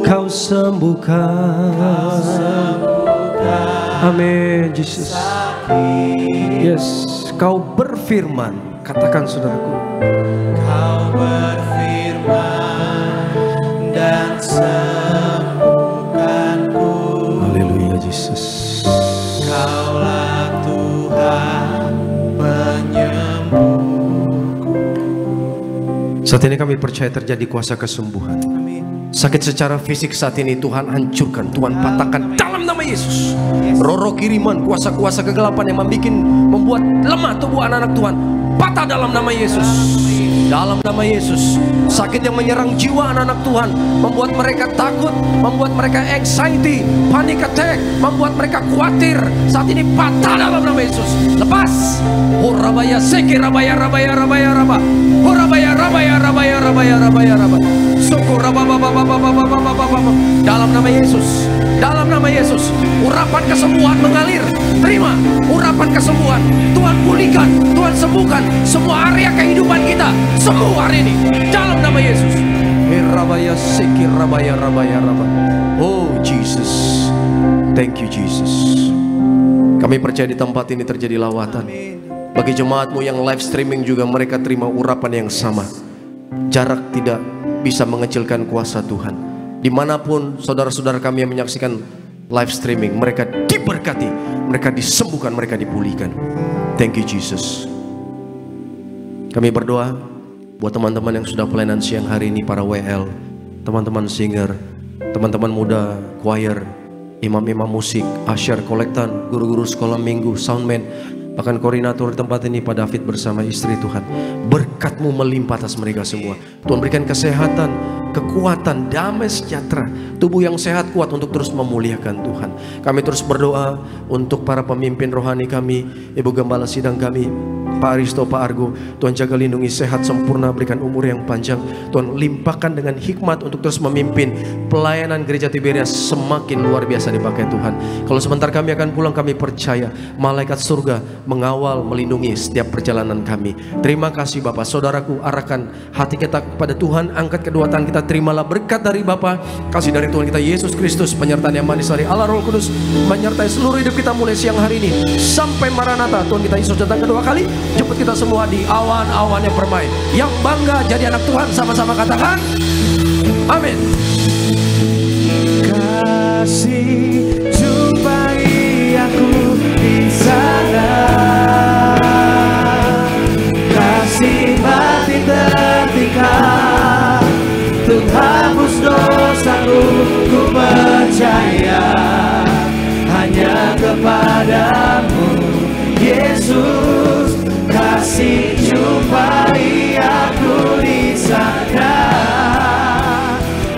Kau sembuhkan. Amin, Jesus. Yes, Kau berfirman. Katakan saudaraku, Kau berfirman dan sembuhkanku. Haleluya Yesus. Kaulah Tuhan penyembuhku. Saat ini kami percaya terjadi kuasa kesembuhan. Sakit secara fisik saat ini Tuhan hancurkan, Tuhan patahkan dalam nama Yesus. Roh-roh kiriman, kuasa-kuasa kegelapan yang membuat lemah tubuh anak-anak Tuhan, patah dalam nama Yesus. Dalam nama Yesus. Sakit yang menyerang jiwa anak-anak Tuhan, membuat mereka takut, membuat mereka anxiety, panic attack, membuat mereka khawatir, saat ini patah dalam nama Yesus. Lepas. Horabaya seki rabaya rabaya rabaya raba. Horabaya rabaya rabaya rabaya rabaya raba. Syukur raba baba baba baba baba baba. Dalam nama Yesus. Dalam nama Yesus, urapan kesembuhan mengalir. Terima urapan kesembuhan. Tuhan pulihkan, Tuhan sembuhkan semua area kehidupan kita, semua hari ini. Dalam nama Yesus. Rabaya seki rabaya rabaya raba. Oh Jesus, thank you Jesus. Kami percaya di tempat ini terjadi lawatan. Bagi jemaatmu yang live streaming juga, mereka terima urapan yang sama. Jarak tidak bisa mengecilkan kuasa Tuhan. Dimanapun saudara-saudara kami yang menyaksikan live streaming, mereka diberkati, mereka disembuhkan, mereka dipulihkan. Thank you Jesus. Kami berdoa buat teman-teman yang sudah pelayanan siang hari ini, para WL, teman-teman singer, teman-teman muda, choir, imam-imam musik, asyar, kolektan, guru-guru sekolah minggu, soundman, bahkan koordinator di tempat ini, Pak David bersama istri Tuhan. Berkat-Mu melimpah atas mereka semua. Tuhan berikan kesehatan, kekuatan, damai sejahtera, tubuh yang sehat kuat untuk terus memuliakan Tuhan. Kami terus berdoa untuk para pemimpin rohani kami, Ibu Gembala Sidang kami, Pak Aristo, Pak Argo. Tuhan jaga lindungi, sehat sempurna, berikan umur yang panjang. Tuhan limpahkan dengan hikmat untuk terus memimpin pelayanan Gereja Tiberias semakin luar biasa dipakai Tuhan. Kalau sebentar kami akan pulang, kami percaya malaikat surga mengawal, melindungi setiap perjalanan kami. Terima kasih Bapak. Saudaraku, arahkan hati kita kepada Tuhan, angkat kedua tangan kita, terimalah berkat dari Bapa, kasih dari Tuhan kita Yesus Kristus, penyertaan yang manis dari Allah Roh Kudus menyertai seluruh hidup kita mulai siang hari ini sampai Maranatha. Tuhan kita Yesus datang kedua kali, jemput kita semua di awan-awan yang permai. Yang bangga jadi anak Tuhan, sama-sama katakan amin.
Kasih jumpai aku di sana, kasih mati tertinggal, untuk hapus dosaku, ku percaya hanya kepadamu Yesus. Kasih jumpai aku di sana,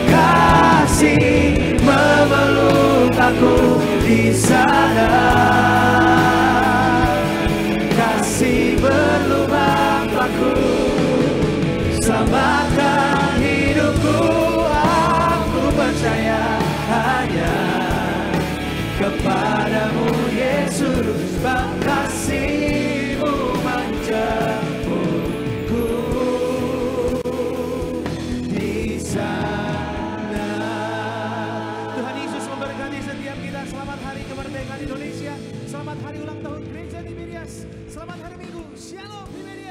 kasih memeluk aku di sana, kasih berlubang aku, selamatkan hidupku. Aku percaya hanya kepadamu Yesus, kasih-Mu menjemputku di sana. Tuhan Yesus memberkati setiap kita. Selamat Hari Kemerdekaan Indonesia. Selamat Hari Ulang Tahun Gereja Tiberias. Selamat Hari Minggu. Shalom Tiberias.